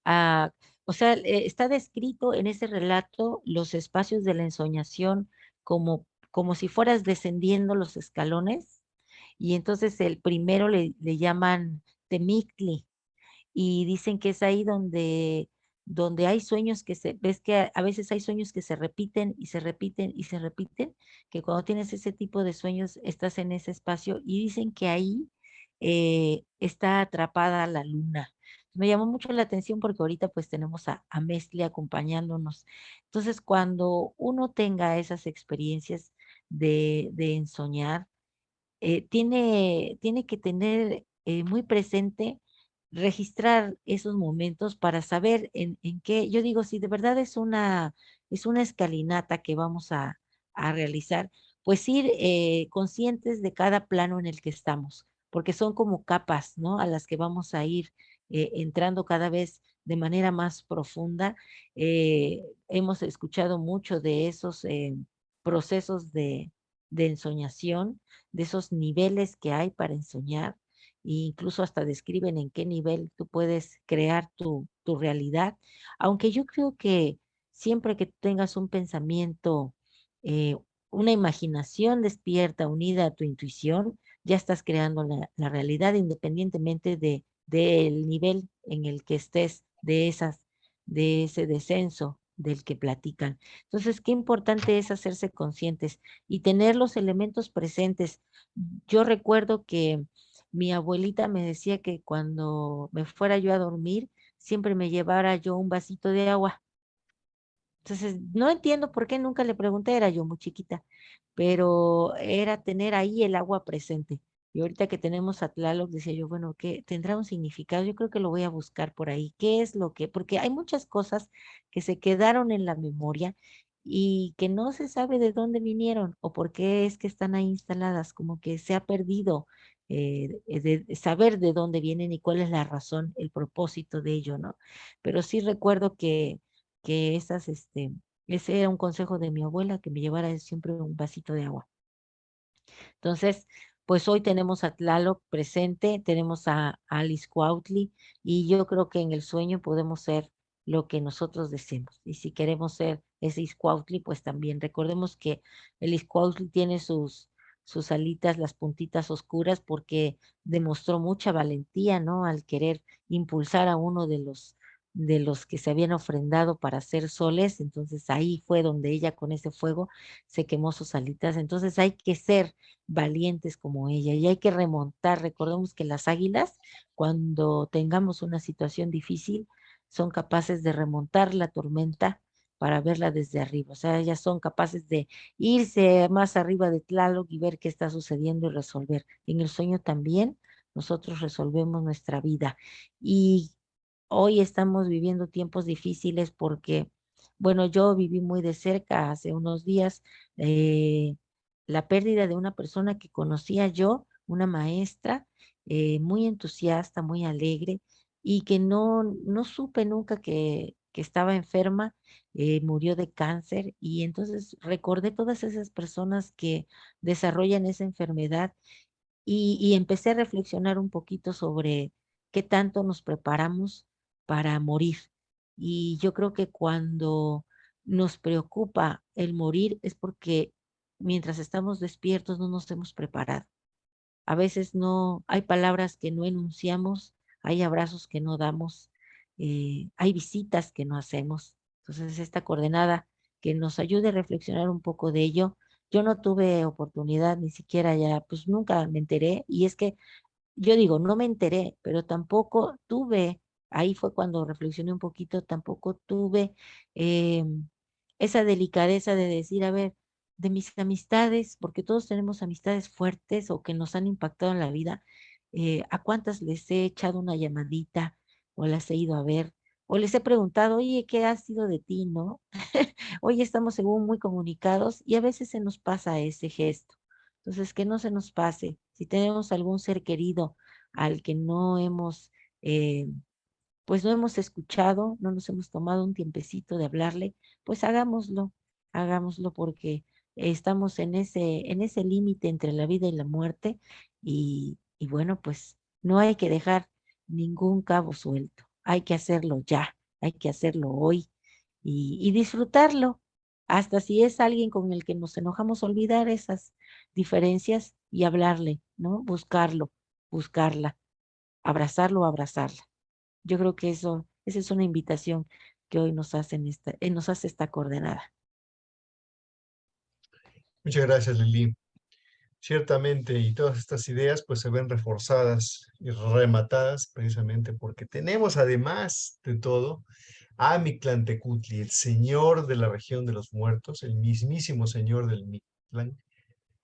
a, o sea, está descrito en ese relato los espacios de la ensoñación como si fueras descendiendo los escalones, y entonces el primero le llaman Temictli, y dicen que es ahí donde hay sueños ves que a veces hay sueños que se repiten y se repiten y se repiten, que cuando tienes ese tipo de sueños estás en ese espacio y dicen que ahí está atrapada la luna. Me llamó mucho la atención porque ahorita pues tenemos a Mestli acompañándonos. Entonces, cuando uno tenga esas experiencias de ensoñar, tiene que tener muy presente registrar esos momentos para saber en qué, yo digo, si de verdad es una escalinata que vamos a realizar, pues ir conscientes de cada plano en el que estamos, porque son como capas, ¿no? A las que vamos a ir entrando cada vez de manera más profunda. Hemos escuchado mucho de esos procesos de ensoñación, de esos niveles que hay para ensoñar, e incluso hasta describen en qué nivel tú puedes crear tu realidad, aunque yo creo que siempre que tengas un pensamiento, eh, una imaginación despierta unida a tu intuición, ya estás creando la realidad independientemente del nivel en el que estés, de ese descenso del que platican. Entonces, qué importante es hacerse conscientes y tener los elementos presentes. Yo recuerdo que mi abuelita me decía que cuando me fuera yo a dormir, siempre me llevara yo un vasito de agua. Entonces, no entiendo por qué nunca le pregunté, era yo muy chiquita, pero era tener ahí el agua presente. Y ahorita que tenemos a Tlaloc, decía yo, bueno, ¿qué tendrá un significado? Yo creo que lo voy a buscar por ahí. ¿Qué es lo que? Porque hay muchas cosas que se quedaron en la memoria y que no se sabe de dónde vinieron o por qué es que están ahí instaladas, como que se ha perdido de saber de dónde vienen y cuál es la razón, el propósito de ello, ¿no? Pero sí recuerdo que ese era un consejo de mi abuela, que me llevara siempre un vasito de agua. Entonces, pues hoy tenemos a Tlaloc presente, tenemos a Alice Cuautli, y yo creo que en el sueño podemos ser lo que nosotros deseemos. Y si queremos ser ese Izcuautli, pues también recordemos que el Izcuautli tiene sus alitas, las puntitas oscuras, porque demostró mucha valentía, ¿no? Al querer impulsar a uno de los que se habían ofrendado para hacer soles. Entonces ahí fue donde ella con ese fuego se quemó sus alitas. Entonces hay que ser valientes como ella y hay que remontar. Recordemos que las águilas, cuando tengamos una situación difícil, son capaces de remontar la tormenta para verla desde arriba. O sea, ellas son capaces de irse más arriba de Tlaloc y ver qué está sucediendo y resolver. En el sueño también nosotros resolvemos nuestra vida. Y hoy estamos viviendo tiempos difíciles porque, bueno, yo viví muy de cerca hace unos días eh, la pérdida de una persona que conocía yo, una maestra muy entusiasta, muy alegre, y que no supe nunca que estaba enferma, murió de cáncer, y entonces recordé todas esas personas que desarrollan esa enfermedad y empecé a reflexionar un poquito sobre qué tanto nos preparamos para morir. Y yo creo que cuando nos preocupa el morir es porque mientras estamos despiertos no nos hemos preparado. A veces no, hay palabras que no enunciamos, hay abrazos que no damos, hay visitas que no hacemos. Entonces, esta coordenada que nos ayude a reflexionar un poco de ello. Yo no tuve oportunidad, ni siquiera ya, pues nunca me enteré. Y es que yo digo, no me enteré, pero tampoco tuve, ahí fue cuando reflexioné un poquito, tampoco tuve eh, esa delicadeza de decir, a ver, de mis amistades, porque todos tenemos amistades fuertes o que nos han impactado en la vida, ¿a cuántas les he echado una llamadita o las he ido a ver? O les he preguntado, oye, ¿qué ha sido de ti, no? Hoy estamos según muy comunicados y a veces se nos pasa ese gesto. Entonces, que no se nos pase. Si tenemos algún ser querido al que no hemos, pues no hemos escuchado, no nos hemos tomado un tiempecito de hablarle, pues hagámoslo porque estamos en ese límite entre la vida y la muerte y bueno, pues no hay que dejar ningún cabo suelto. Hay que hacerlo ya, hay que hacerlo hoy y disfrutarlo. Hasta si es alguien con el que nos enojamos, olvidar esas diferencias y hablarle, ¿no? Buscarlo, buscarla, abrazarlo, abrazarla. Yo creo que esa es una invitación que hoy nos hace esta coordenada. Muchas gracias, Lili. Ciertamente, y todas estas ideas pues se ven reforzadas y rematadas precisamente porque tenemos además de todo a Mictlantecutli, el señor de la región de los muertos, el mismísimo señor del Mictlán,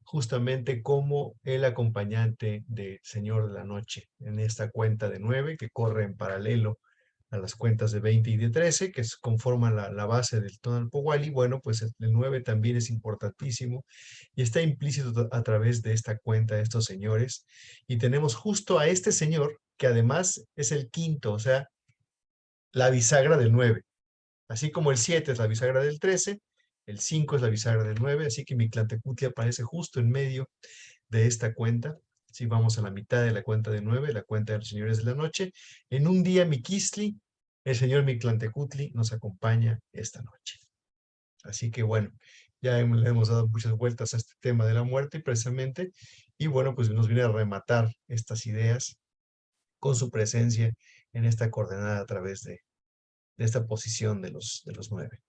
justamente como el acompañante del Señor de la Noche en esta cuenta de 9 que corre en paralelo a las cuentas de 20 y de 13 que conforman la base del Tonalpohualli. Bueno, pues el 9 también es importantísimo y está implícito a través de esta cuenta de estos señores. Y tenemos justo a este señor que además es el quinto, o sea, la bisagra del 9. Así como el 7 es la bisagra del 13, el 5 es la bisagra del 9, así que Mictlantecutli aparece justo en medio de esta cuenta. Si vamos a la mitad de la cuenta de 9, la cuenta de los señores de la noche, en un día Miquistli, el señor Mictlantecutli nos acompaña esta noche. Así que bueno, ya le hemos dado muchas vueltas a este tema de la muerte precisamente, y bueno, pues nos viene a rematar estas ideas con su presencia en esta coordenada a través de esta posición de los 9.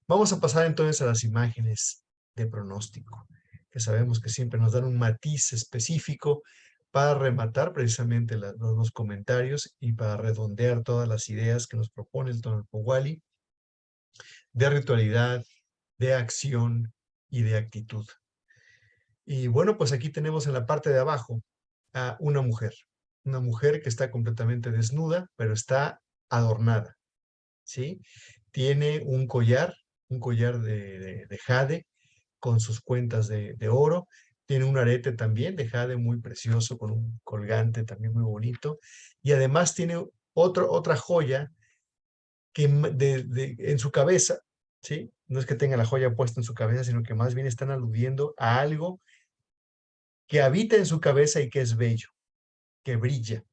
Vamos a pasar entonces a las imágenes de pronóstico, que sabemos que siempre nos dan un matiz específico para rematar precisamente los comentarios y para redondear todas las ideas que nos propone el Tonalpohualli de ritualidad, de acción y de actitud. Y bueno, pues aquí tenemos en la parte de abajo a una mujer que está completamente desnuda, pero está adornada, ¿sí? Tiene un collar de jade con sus cuentas de oro, tiene un arete también de jade muy precioso, con un colgante también muy bonito, y además tiene otra joya que en su cabeza, ¿sí? No es que tenga la joya puesta en su cabeza, sino que más bien están aludiendo a algo que habita en su cabeza y que es bello, que brilla,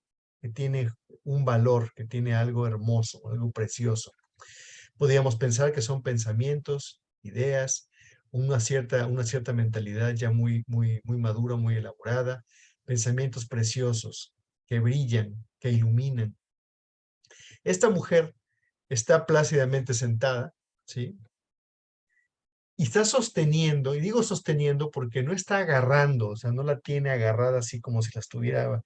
que tiene un valor, que tiene algo hermoso, algo precioso. Podríamos pensar que son pensamientos, ideas, una cierta mentalidad ya muy madura, muy elaborada, pensamientos preciosos que brillan, que iluminan. Esta mujer está plácidamente sentada, ¿sí? Y está sosteniendo, y digo sosteniendo porque no está agarrando, o sea, no la tiene agarrada así como si la estuviera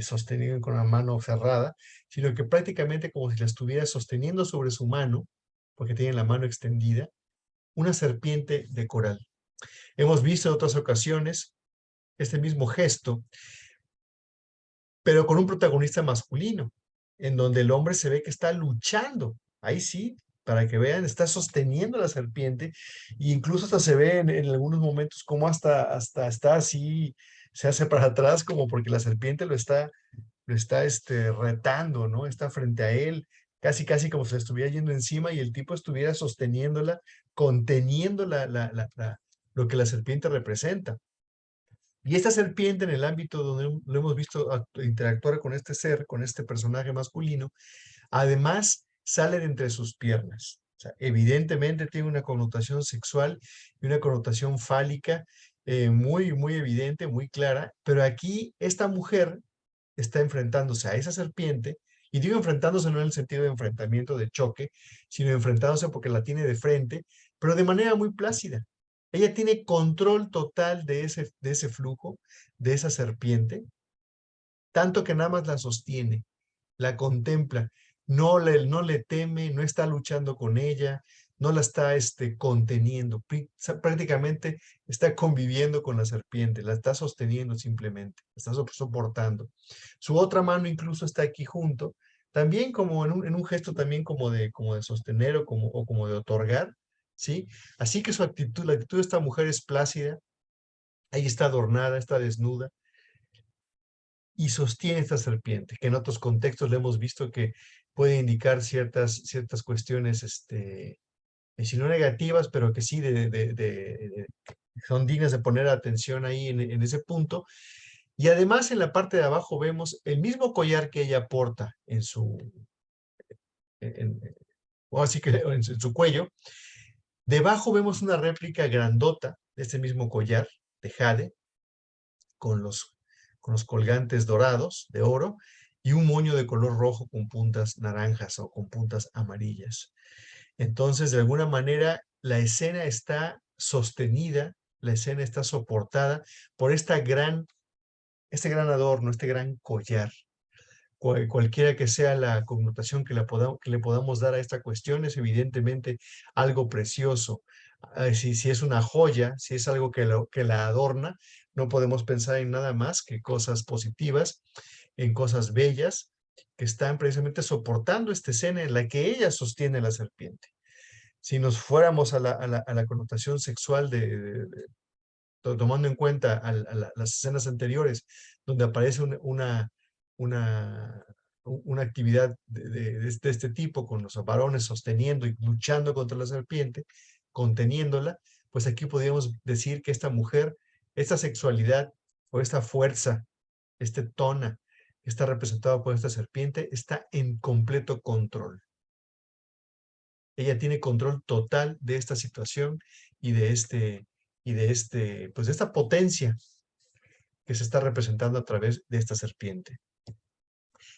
sostenido con la mano cerrada, sino que prácticamente como si la estuviera sosteniendo sobre su mano, porque tiene la mano extendida, una serpiente de coral. Hemos visto en otras ocasiones este mismo gesto, pero con un protagonista masculino, en donde el hombre se ve que está luchando. Ahí sí, para que vean, está sosteniendo la serpiente e incluso hasta se ve en algunos momentos como hasta está así, se hace para atrás como porque la serpiente lo está retando, ¿no? Está frente a él, casi casi como si le estuviera yendo encima y el tipo estuviera sosteniéndola, conteniendo lo que la serpiente representa. Y esta serpiente en el ámbito donde lo hemos visto interactuar con este ser, con este personaje masculino, además sale de entre sus piernas. O sea, evidentemente tiene una connotación sexual y una connotación fálica muy evidente, muy clara, pero aquí esta mujer está enfrentándose a esa serpiente, y digo enfrentándose no en el sentido de enfrentamiento, de choque, sino enfrentándose porque la tiene de frente, pero de manera muy plácida. Ella tiene control total de ese flujo, de esa serpiente, tanto que nada más la sostiene, la contempla, no le teme, no está luchando con ella, no la está conteniendo, prácticamente está conviviendo con la serpiente, la está sosteniendo simplemente, la está soportando. Su otra mano incluso está aquí junto, también como en un gesto también como de sostener o como de otorgar, ¿sí? Así que su actitud, la actitud de esta mujer es plácida, ahí está adornada, está desnuda, y sostiene esta serpiente, que en otros contextos le hemos visto que puede indicar ciertas cuestiones, si no negativas, pero que sí son dignas de poner atención ahí en ese punto. Y además en la parte de abajo vemos el mismo collar que ella porta o así que en su cuello. Debajo vemos una réplica grandota de este mismo collar de jade, con los colgantes dorados de oro y un moño de color rojo con puntas naranjas o con puntas amarillas. Entonces, de alguna manera, la escena está sostenida, la escena está soportada por este gran adorno, este gran collar. Cualquiera que sea la connotación que le podamos dar a esta cuestión, es evidentemente algo precioso. Si es una joya, si es algo que la adorna, no podemos pensar en nada más que cosas positivas, en cosas bellas, que están precisamente soportando esta escena en la que ella sostiene la serpiente. Si nos fuéramos a la connotación sexual tomando en cuenta las escenas anteriores, donde aparece una, una actividad de este tipo, con los varones sosteniendo y luchando contra la serpiente, conteniéndola, pues aquí podríamos decir que esta mujer, esta sexualidad o esta fuerza, este tona que está representado por esta serpiente, está en completo control. Ella tiene control total de esta situación y pues de esta potencia que se está representando a través de esta serpiente.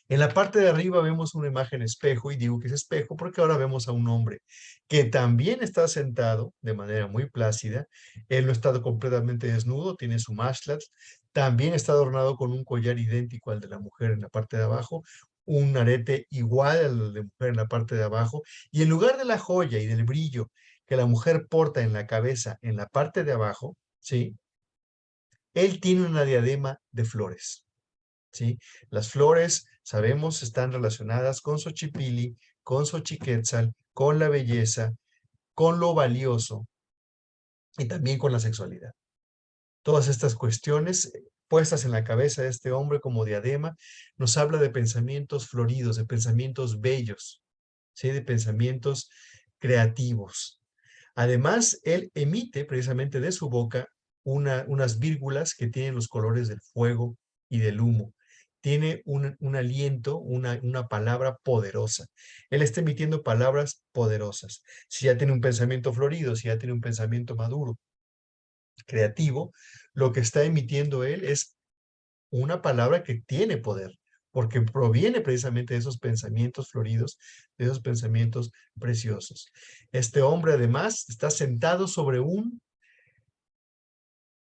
En la parte de arriba vemos una imagen espejo, y digo que es espejo porque ahora vemos a un hombre que también está sentado de manera muy plácida. Él no está completamente desnudo, tiene su mashlat, también está adornado con un collar idéntico al de la mujer en la parte de abajo, un arete igual al de la mujer en la parte de abajo, y en lugar de la joya y del brillo que la mujer porta en la cabeza en la parte de abajo, ¿sí? Él tiene una diadema de flores, ¿sí? Las flores, sabemos, están relacionadas con Xochipilli, con Xochiquétzal, con la belleza, con lo valioso y también con la sexualidad. Todas estas cuestiones puestas en la cabeza de este hombre como diadema, nos habla de pensamientos floridos, de pensamientos bellos, ¿sí? De pensamientos creativos. Además, él emite precisamente de su boca unas vírgulas que tienen los colores del fuego y del humo. Tiene un aliento, una palabra poderosa. Él está emitiendo palabras poderosas. Si ya tiene un pensamiento florido, si ya tiene un pensamiento maduro, creativo, lo que está emitiendo él es una palabra que tiene poder, porque proviene precisamente de esos pensamientos floridos, de esos pensamientos preciosos. Este hombre además está sentado sobre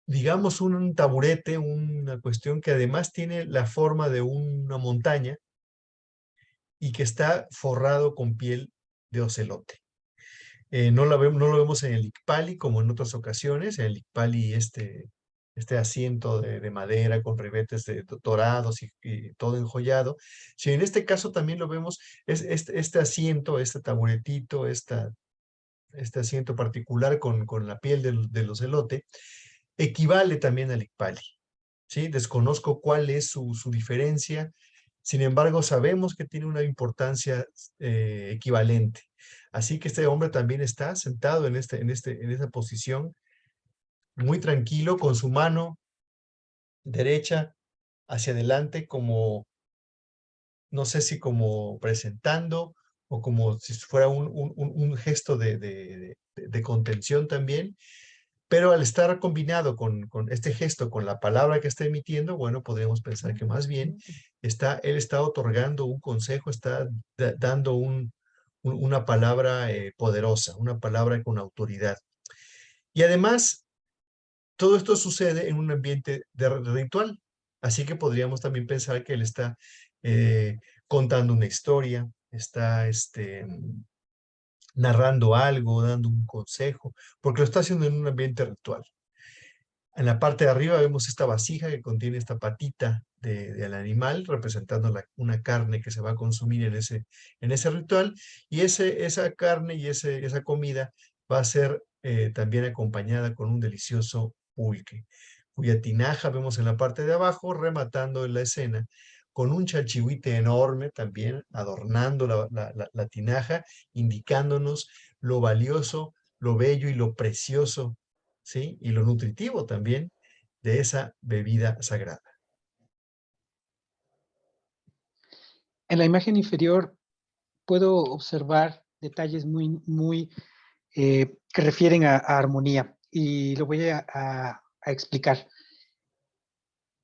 digamos, un taburete, una cuestión que además tiene la forma de una montaña y que está forrado con piel de ocelote. No lo vemos en el Icpali como en otras ocasiones. En el Icpali este asiento de madera con ribetes dorados y todo enjollado. Si en este caso también lo vemos, este asiento, este taburetito, este asiento particular con la piel del ocelote, equivale también al Icpali, ¿sí? Desconozco cuál es su diferencia. Sin embargo, sabemos que tiene una importancia equivalente. Así que este hombre también está sentado en esa posición, muy tranquilo, con su mano derecha hacia adelante, como, no sé si como presentando o como si fuera un gesto de contención también. Pero al estar combinado con este gesto, con la palabra que está emitiendo, bueno, podríamos pensar que más bien él está otorgando un consejo, está dando una palabra poderosa, una palabra con autoridad. Y además, todo esto sucede en un ambiente de ritual. Así que podríamos también pensar que él está contando una historia, está narrando algo, dando un consejo, porque lo está haciendo en un ambiente ritual. En la parte de arriba vemos esta vasija que contiene esta patita del animal, representando una carne que se va a consumir en ese ritual. Y esa carne y esa comida va a ser también acompañada con un delicioso pulque, cuya tinaja vemos en la parte de abajo, rematando en la escena, con un chalchihuite enorme también adornando la tinaja, indicándonos lo valioso, lo bello y lo precioso, ¿sí? Y lo nutritivo también de esa bebida sagrada. En la imagen inferior puedo observar detalles muy que refieren a armonía y lo voy a explicar.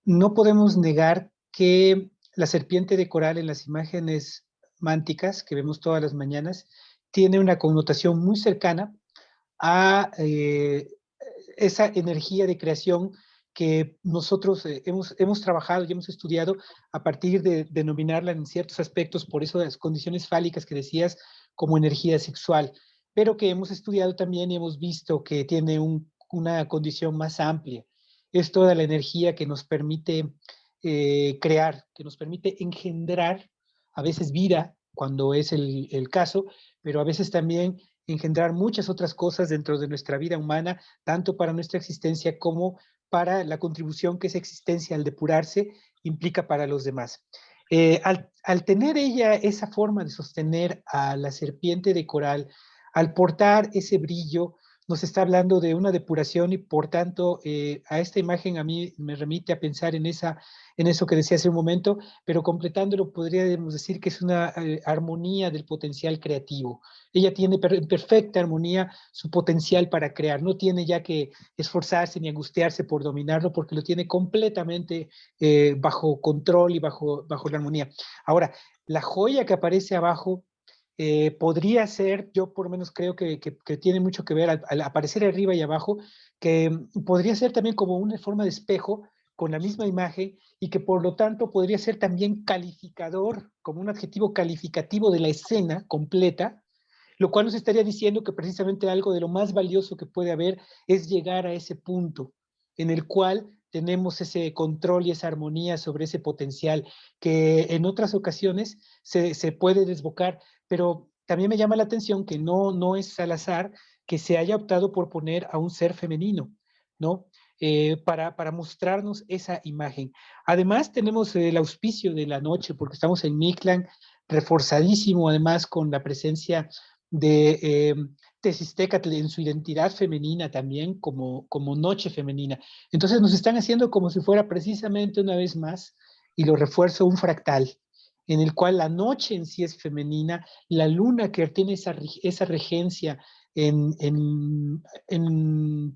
No podemos negar que la serpiente de coral en las imágenes mánticas que vemos todas las mañanas tiene una connotación muy cercana a esa energía de creación que nosotros hemos trabajado y hemos estudiado a partir de denominarla en ciertos aspectos, por eso las condiciones fálicas que decías, como energía sexual, pero que hemos estudiado también y hemos visto que tiene una condición más amplia. Es toda la energía que nos permite crear, que nos permite engendrar, a veces vida, cuando es el caso, pero a veces también engendrar muchas otras cosas dentro de nuestra vida humana, tanto para nuestra existencia como para la contribución que esa existencia al depurarse implica para los demás. Al tener ella esa forma de sostener a la serpiente de coral, al portar ese brillo, nos está hablando de una depuración y por tanto a esta imagen a mí me remite a pensar en eso que decía hace un momento, pero completándolo podríamos decir que es una armonía del potencial creativo. Ella tiene en perfecta armonía su potencial para crear, no tiene ya que esforzarse ni angustiarse por dominarlo porque lo tiene completamente bajo control y bajo la armonía. Ahora, la joya que aparece abajo podría ser, yo por lo menos creo que tiene mucho que ver al aparecer arriba y abajo, que podría ser también como una forma de espejo con la misma imagen y que por lo tanto podría ser también calificador, como un adjetivo calificativo de la escena completa, lo cual nos estaría diciendo que precisamente algo de lo más valioso que puede haber es llegar a ese punto en el cual tenemos ese control y esa armonía sobre ese potencial que en otras ocasiones se puede desbocar, pero también me llama la atención que no es al azar que se haya optado por poner a un ser femenino, ¿no? Para mostrarnos esa imagen. Además, tenemos el auspicio de la noche, porque estamos en Mictlán, reforzadísimo además con la presencia de Tezistecatl en su identidad femenina también, como noche femenina. Entonces nos están haciendo como si fuera precisamente una vez más, y lo refuerzo, un fractal, en el cual la noche en sí es femenina, la luna que tiene esa regencia en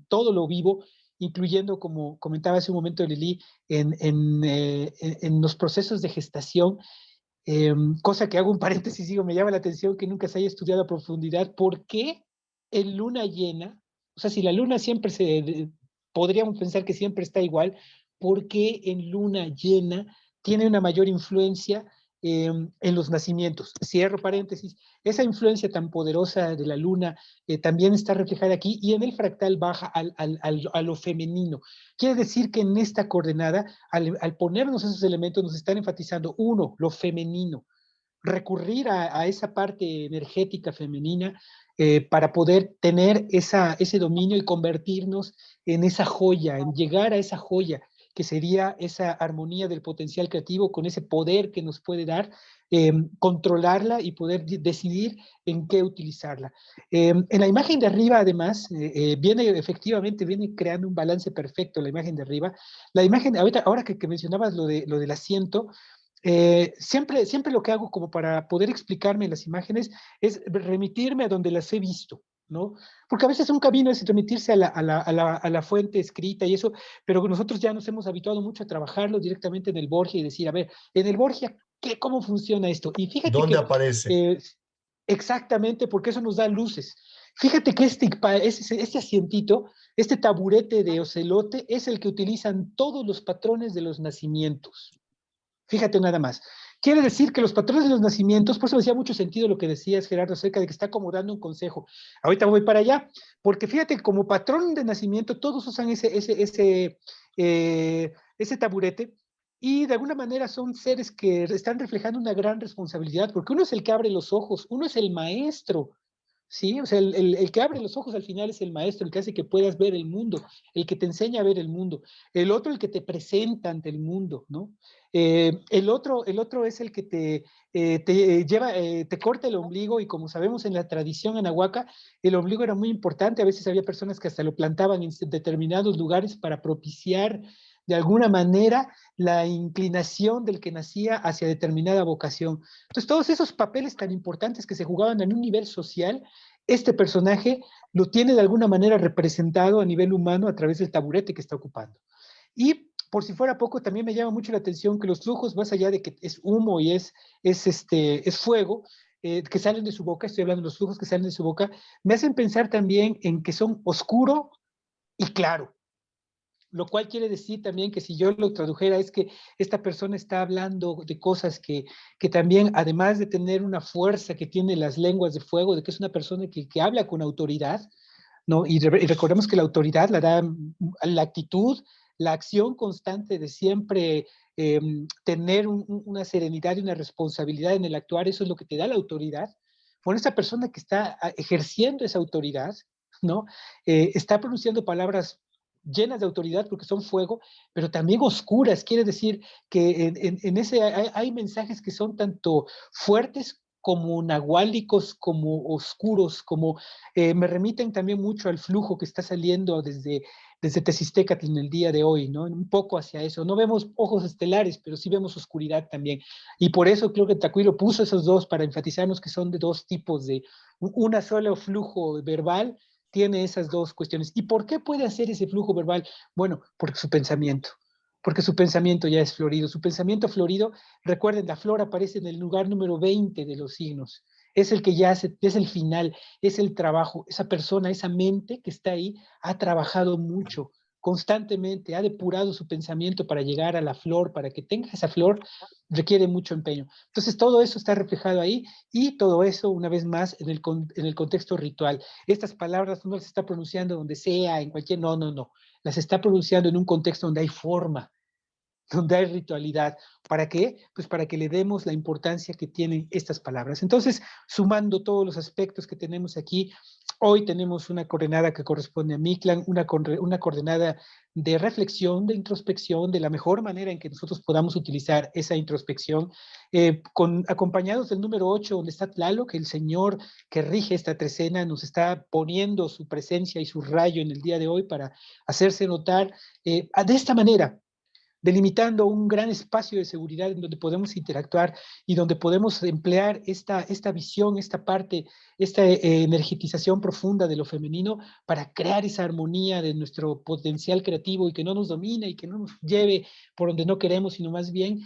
todo lo vivo, incluyendo, como comentaba hace un momento Lili, en los procesos de gestación, cosa que hago un paréntesis, digo, me llama la atención que nunca se haya estudiado a profundidad por qué en luna llena, o sea, si la luna siempre podríamos pensar que siempre está igual, ¿por qué en luna llena tiene una mayor influencia en los nacimientos? Cierro paréntesis, esa influencia tan poderosa de la luna también está reflejada aquí, y en el fractal baja a lo femenino. Quiere decir que en esta coordenada, al ponernos esos elementos, nos están enfatizando, uno, lo femenino, recurrir a esa parte energética femenina para poder tener ese dominio y convertirnos en esa joya, en llegar a esa joya, que sería esa armonía del potencial creativo con ese poder que nos puede dar, controlarla y poder decidir en qué utilizarla. En la imagen de arriba, además, efectivamente, viene creando un balance perfecto la imagen de arriba. La imagen, ahora que mencionabas lo del asiento, siempre lo que hago como para poder explicarme las imágenes es remitirme a donde las he visto, ¿no? Porque a veces un camino es remitirse a la fuente escrita y eso, pero nosotros ya nos hemos habituado mucho a trabajarlo directamente en el Borgia y decir, a ver, en el Borgia, ¿cómo funciona esto? Y fíjate ¿Dónde que aparece? exactamente, porque eso nos da luces. Fíjate que este asientito, este taburete de ocelote, es el que utilizan todos los patrones de los nacimientos. Fíjate nada más. Quiere decir que los patrones de los nacimientos, por eso decía mucho sentido lo que decías, Gerardo, acerca de que está como dando un consejo. Ahorita voy para allá, porque fíjate que como patrón de nacimiento todos usan ese taburete, y de alguna manera son seres que están reflejando una gran responsabilidad, porque uno es el que abre los ojos, uno es el maestro, ¿sí? O sea, el que abre los ojos al final es el maestro, el que hace que puedas ver el mundo, el que te enseña a ver el mundo. El otro, el que te presenta ante el mundo, ¿no? El otro es el que te corta el ombligo, y como sabemos en la tradición anahuaca, el ombligo era muy importante. A veces había personas que hasta lo plantaban en determinados lugares para propiciar de alguna manera la inclinación del que nacía hacia determinada vocación. Entonces, todos esos papeles tan importantes que se jugaban en un nivel social, este personaje lo tiene de alguna manera representado a nivel humano a través del taburete que está ocupando. Y por si fuera poco, también me llama mucho la atención que los flujos, más allá de que es humo y es fuego, que salen de su boca, estoy hablando de los flujos que salen de su boca, me hacen pensar también en que son oscuro y claro, lo cual quiere decir también que si yo lo tradujera es que esta persona está hablando de cosas que también, además de tener una fuerza que tiene las lenguas de fuego, de que es una persona que habla con autoridad, ¿no? Y recordemos que la autoridad la da la actitud, la acción constante de siempre tener una serenidad y una responsabilidad en el actuar, eso es lo que te da la autoridad. Bueno, esta persona que está ejerciendo esa autoridad, ¿no? Está pronunciando palabras llenas de autoridad porque son fuego, pero también oscuras. Quiere decir que en ese hay mensajes que son tanto fuertes como nahuálicos, como oscuros, como me remiten también mucho al flujo que está saliendo desde Tezistecatl en el día de hoy, ¿no? Un poco hacia eso. No vemos ojos estelares, pero sí vemos oscuridad también. Y por eso creo que Tacuilo puso esos dos para enfatizarnos que son de dos tipos de una sola flujo verbal tiene esas dos cuestiones. ¿Y por qué puede hacer ese flujo verbal? Bueno, porque su pensamiento ya es florido. Su pensamiento florido, recuerden, la flor aparece en el lugar número 20 de los signos. Es el que ya hace, es el final, es el trabajo. Esa persona, esa mente que está ahí, ha trabajado mucho, constantemente, ha depurado su pensamiento para llegar a la flor, para que tenga esa flor, requiere mucho empeño. Entonces, todo eso está reflejado ahí, y todo eso, una vez más, en el contexto ritual. Estas palabras no las está pronunciando donde sea, en cualquier, no. las está pronunciando en un contexto donde hay forma, donde hay ritualidad. ¿Para qué? Pues para que le demos la importancia que tienen estas palabras. Entonces, sumando todos los aspectos que tenemos aquí, hoy tenemos una coordenada que corresponde a Mictlan, una coordenada de reflexión, de introspección, de la mejor manera en que nosotros podamos utilizar esa introspección, acompañados del número 8, donde está Tlaloc, que el Señor que rige esta trecena nos está poniendo su presencia y su rayo en el día de hoy para hacerse notar de esta manera, delimitando un gran espacio de seguridad en donde podemos interactuar y donde podemos emplear esta visión, esta parte, esta energetización profunda de lo femenino para crear esa armonía de nuestro potencial creativo y que no nos domine y que no nos lleve por donde no queremos, sino más bien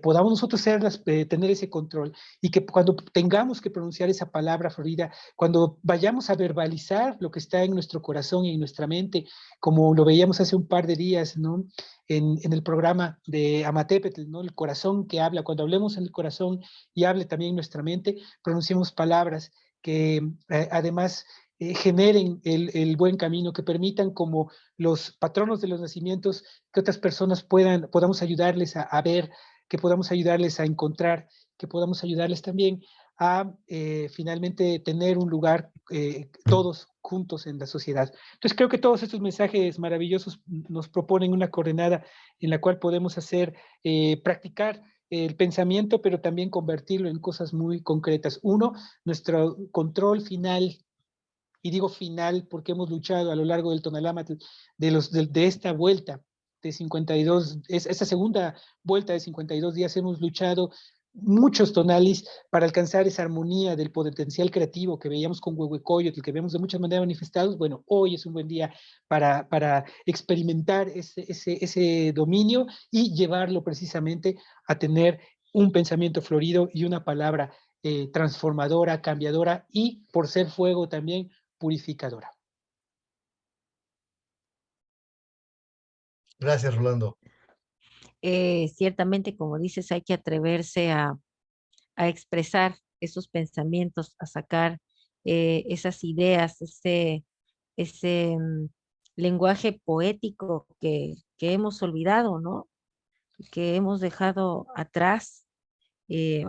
podamos nosotros tener ese control y que cuando tengamos que pronunciar esa palabra florida, cuando vayamos a verbalizar lo que está en nuestro corazón y en nuestra mente, como lo veíamos hace un par de días, ¿no? En el programa de Amatepetl, ¿no? El corazón que habla. Cuando hablemos en el corazón y hable también nuestra mente, pronunciemos palabras que además generen el buen camino, que permitan como los patronos de los nacimientos, que otras personas podamos ayudarles a ver, que podamos ayudarles a encontrar, que podamos ayudarles también a finalmente tener un lugar todos juntos en la sociedad. Entonces creo que todos estos mensajes maravillosos nos proponen una coordenada en la cual podemos practicar el pensamiento, pero también convertirlo en cosas muy concretas. Uno, nuestro control final, y digo final porque hemos luchado a lo largo del Tonalámatl de esta vuelta de 52, esta segunda vuelta de 52 días hemos luchado muchos tonalis para alcanzar esa armonía del potencial creativo que veíamos con Huehuecoyotl, que vemos de muchas maneras manifestados. Bueno, hoy es un buen día para experimentar ese dominio y llevarlo precisamente a tener un pensamiento florido y una palabra transformadora, cambiadora y, por ser fuego también, purificadora. Gracias, Rolando. Ciertamente, como dices, hay que atreverse a expresar esos pensamientos, a sacar esas ideas, ese lenguaje poético que hemos olvidado, ¿no? Que hemos dejado atrás. Eh,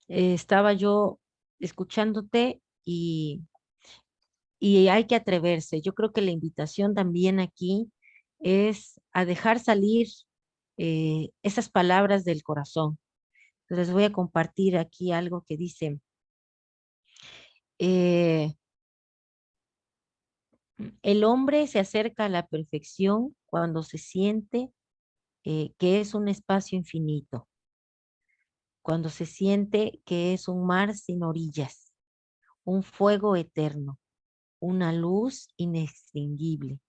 Estaba yo escuchándote y hay que atreverse. Yo creo que la invitación también aquí es a dejar salir esas palabras del corazón. Les voy a compartir aquí algo que dice, eh, el hombre se acerca a la perfección cuando se siente que es un espacio infinito, cuando se siente que es un mar sin orillas, un fuego eterno, una luz inextinguible.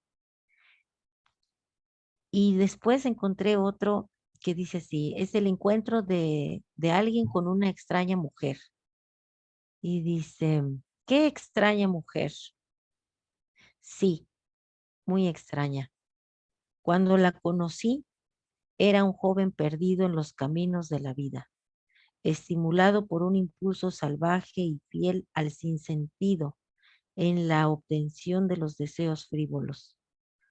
Y después encontré otro que dice así, es el encuentro de alguien con una extraña mujer. Y dice, ¿qué extraña mujer? Sí, muy extraña. Cuando la conocí, era un joven perdido en los caminos de la vida, estimulado por un impulso salvaje y fiel al sinsentido en la obtención de los deseos frívolos.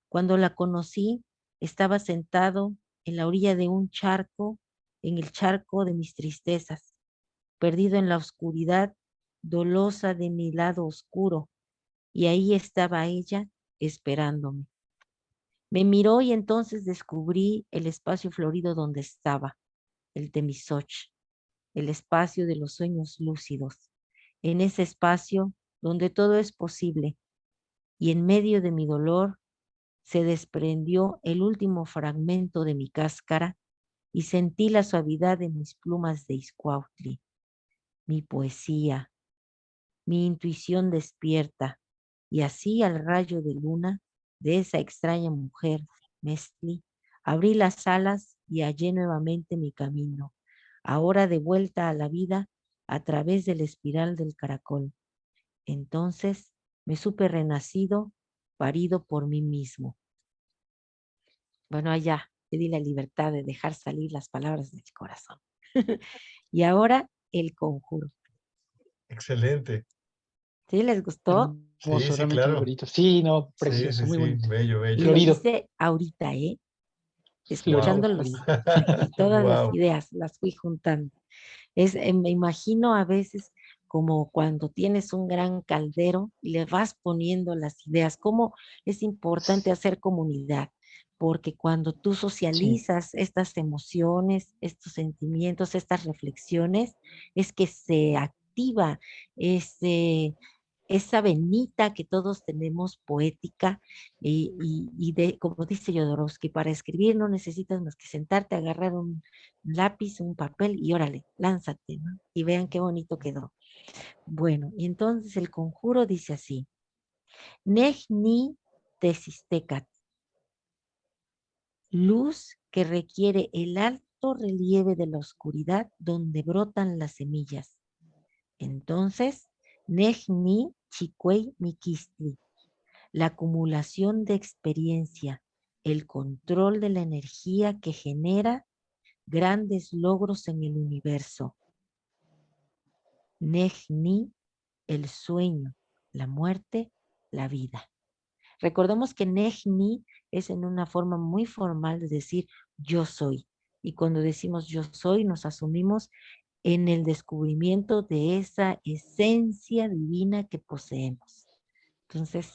Cuando la conocí, estaba sentado en la orilla de un charco, en el charco de mis tristezas, perdido en la oscuridad dolosa de mi lado oscuro, y ahí estaba ella esperándome. Me miró y entonces descubrí el espacio florido donde estaba, el Temisoch, el espacio de los sueños lúcidos. En ese espacio donde todo es posible y en medio de mi dolor se desprendió el último fragmento de mi cáscara y sentí la suavidad de mis plumas de Izcuautli, mi poesía, mi intuición despierta, y así al rayo de luna de esa extraña mujer, Mestli, abrí las alas y hallé nuevamente mi camino, ahora de vuelta a la vida a través de la espiral del caracol. Entonces me supe renacido, parido por mí mismo. Bueno, allá te di la libertad de dejar salir las palabras del corazón. Y ahora el conjuro. Excelente. ¿Sí les gustó? Sí, Hermoso, sí, realmente muy claro. bonito. Sí, no, Sí, precioso, sí, muy sí, bonito. bello, Y bello. lo Florido, hice ahorita, florido, escuchando florido. todas las Wow. ideas, las fui juntando. Me imagino a veces como cuando tienes un gran caldero y le vas poniendo las ideas, cómo es importante hacer comunidad, porque cuando tú Sí, socializas estas emociones, estos sentimientos, estas reflexiones, es que se activa ese, esa venita que todos tenemos poética como dice Jodorowsky, para escribir no necesitas más que sentarte, agarrar un lápiz, un papel y órale, lánzate, ¿no? Y vean qué bonito quedó. Bueno, y entonces el conjuro dice así: Nech ni tesistecat, luz que requiere el alto relieve de la oscuridad donde brotan las semillas. Entonces, Nech ni chicuey miquistli, la acumulación de experiencia, el control de la energía que genera grandes logros en el universo. Nejni, el sueño, la muerte, la vida. Recordemos que Nejni es en una forma muy formal de decir yo soy. Y cuando decimos yo soy, nos asumimos en el descubrimiento de esa esencia divina que poseemos. Entonces,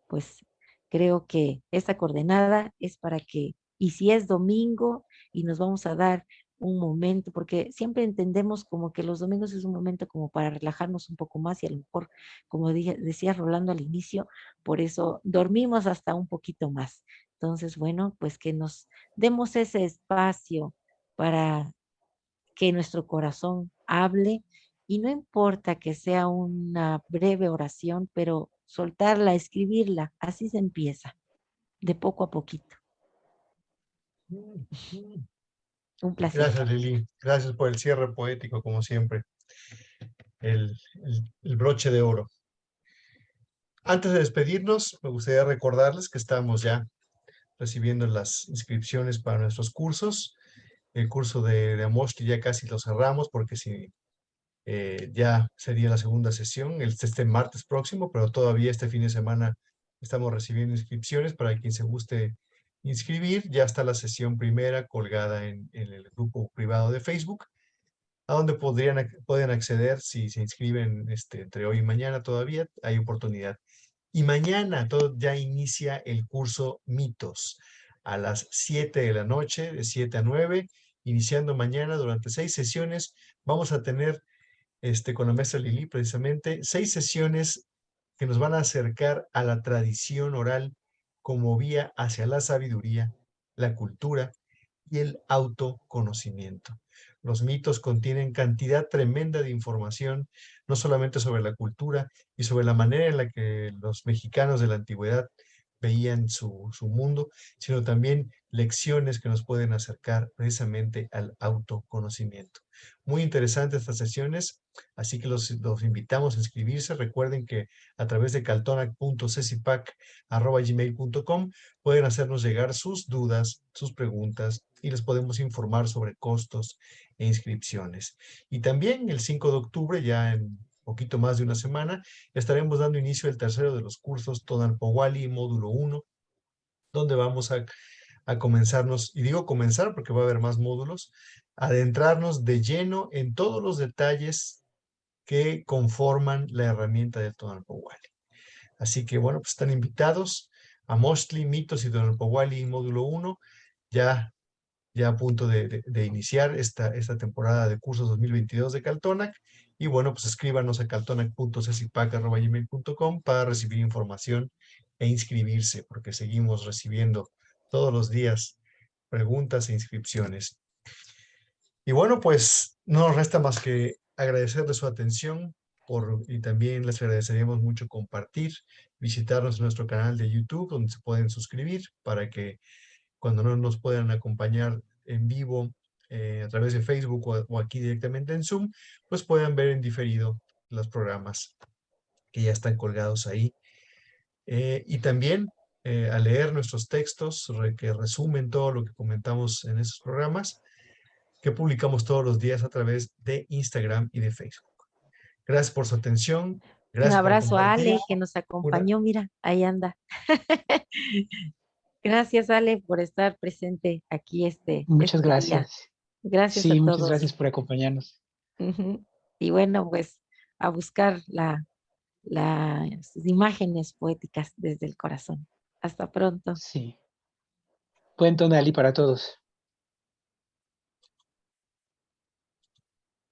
pues creo que esta coordenada es para que, y si es domingo y nos vamos a dar un momento, porque siempre entendemos como que los domingos es un momento como para relajarnos un poco más y a lo mejor, como decía Rolando al inicio, por eso dormimos hasta un poquito más. Entonces, bueno, pues que nos demos ese espacio para que nuestro corazón hable y no importa que sea una breve oración, pero soltarla, escribirla, así se empieza, de poco a poquito. Un placer. Gracias, Lili. Gracias por el cierre poético, como siempre. El broche de oro. Antes de despedirnos, me gustaría recordarles que estamos ya recibiendo las inscripciones para nuestros cursos. El curso de Amoshki ya casi lo cerramos porque si ya sería la segunda sesión, este martes próximo, pero todavía este fin de semana estamos recibiendo inscripciones para quien se guste inscribir. Ya está la sesión primera colgada en el grupo privado de Facebook, a donde pueden acceder si se inscriben entre hoy y mañana todavía, hay oportunidad. Y mañana todo ya inicia el curso Mitos a las 7 de la noche, de 7 a 9, iniciando mañana durante 6 sesiones. Vamos a tener con la maestra Lili precisamente 6 sesiones que nos van a acercar a la tradición oral como vía hacia la sabiduría, la cultura y el autoconocimiento. Los mitos contienen cantidad tremenda de información, no solamente sobre la cultura y sobre la manera en la que los mexicanos de la antigüedad veían su mundo, sino también lecciones que nos pueden acercar precisamente al autoconocimiento. Muy interesantes estas sesiones, así que los invitamos a inscribirse. Recuerden que a través de caltonac.cecipac@gmail.com pueden hacernos llegar sus dudas, sus preguntas y les podemos informar sobre costos e inscripciones. Y también el 5 de octubre, ya en poquito más de una semana, estaremos dando inicio al tercero de los cursos Tonalpowali módulo 1, donde vamos a comenzarnos, y digo comenzar porque va a haber más módulos, adentrarnos de lleno en todos los detalles que conforman la herramienta del Tonalpowali. Así que bueno, pues están invitados a Mostly, Mitos y Tonalpowali módulo 1, ya a punto de iniciar esta temporada de cursos 2022 de Caltonac. Y bueno, pues escríbanos a caltonac.cecipac@gmail.com para recibir información e inscribirse, porque seguimos recibiendo todos los días preguntas e inscripciones. Y bueno, pues no nos resta más que agradecerles su atención y también les agradeceríamos mucho compartir, visitarnos en nuestro canal de YouTube, donde se pueden suscribir para que cuando no nos puedan acompañar en vivo a través de Facebook o aquí directamente en Zoom, pues puedan ver en diferido los programas que ya están colgados ahí. Y también a leer nuestros textos que resumen todo lo que comentamos en esos programas que publicamos todos los días a través de Instagram y de Facebook. Gracias por su atención. Un Gracias por abrazo a compartir. Ale que nos acompañó, mira, ahí anda. Gracias, Ale, por estar presente aquí Muchas este día. gracias. Gracias a Sí, muchas gracias todos. por acompañarnos. Ujú. Y bueno, pues a buscar las imágenes poéticas desde el corazón. Hasta pronto. Sí. Buen tonali para todos.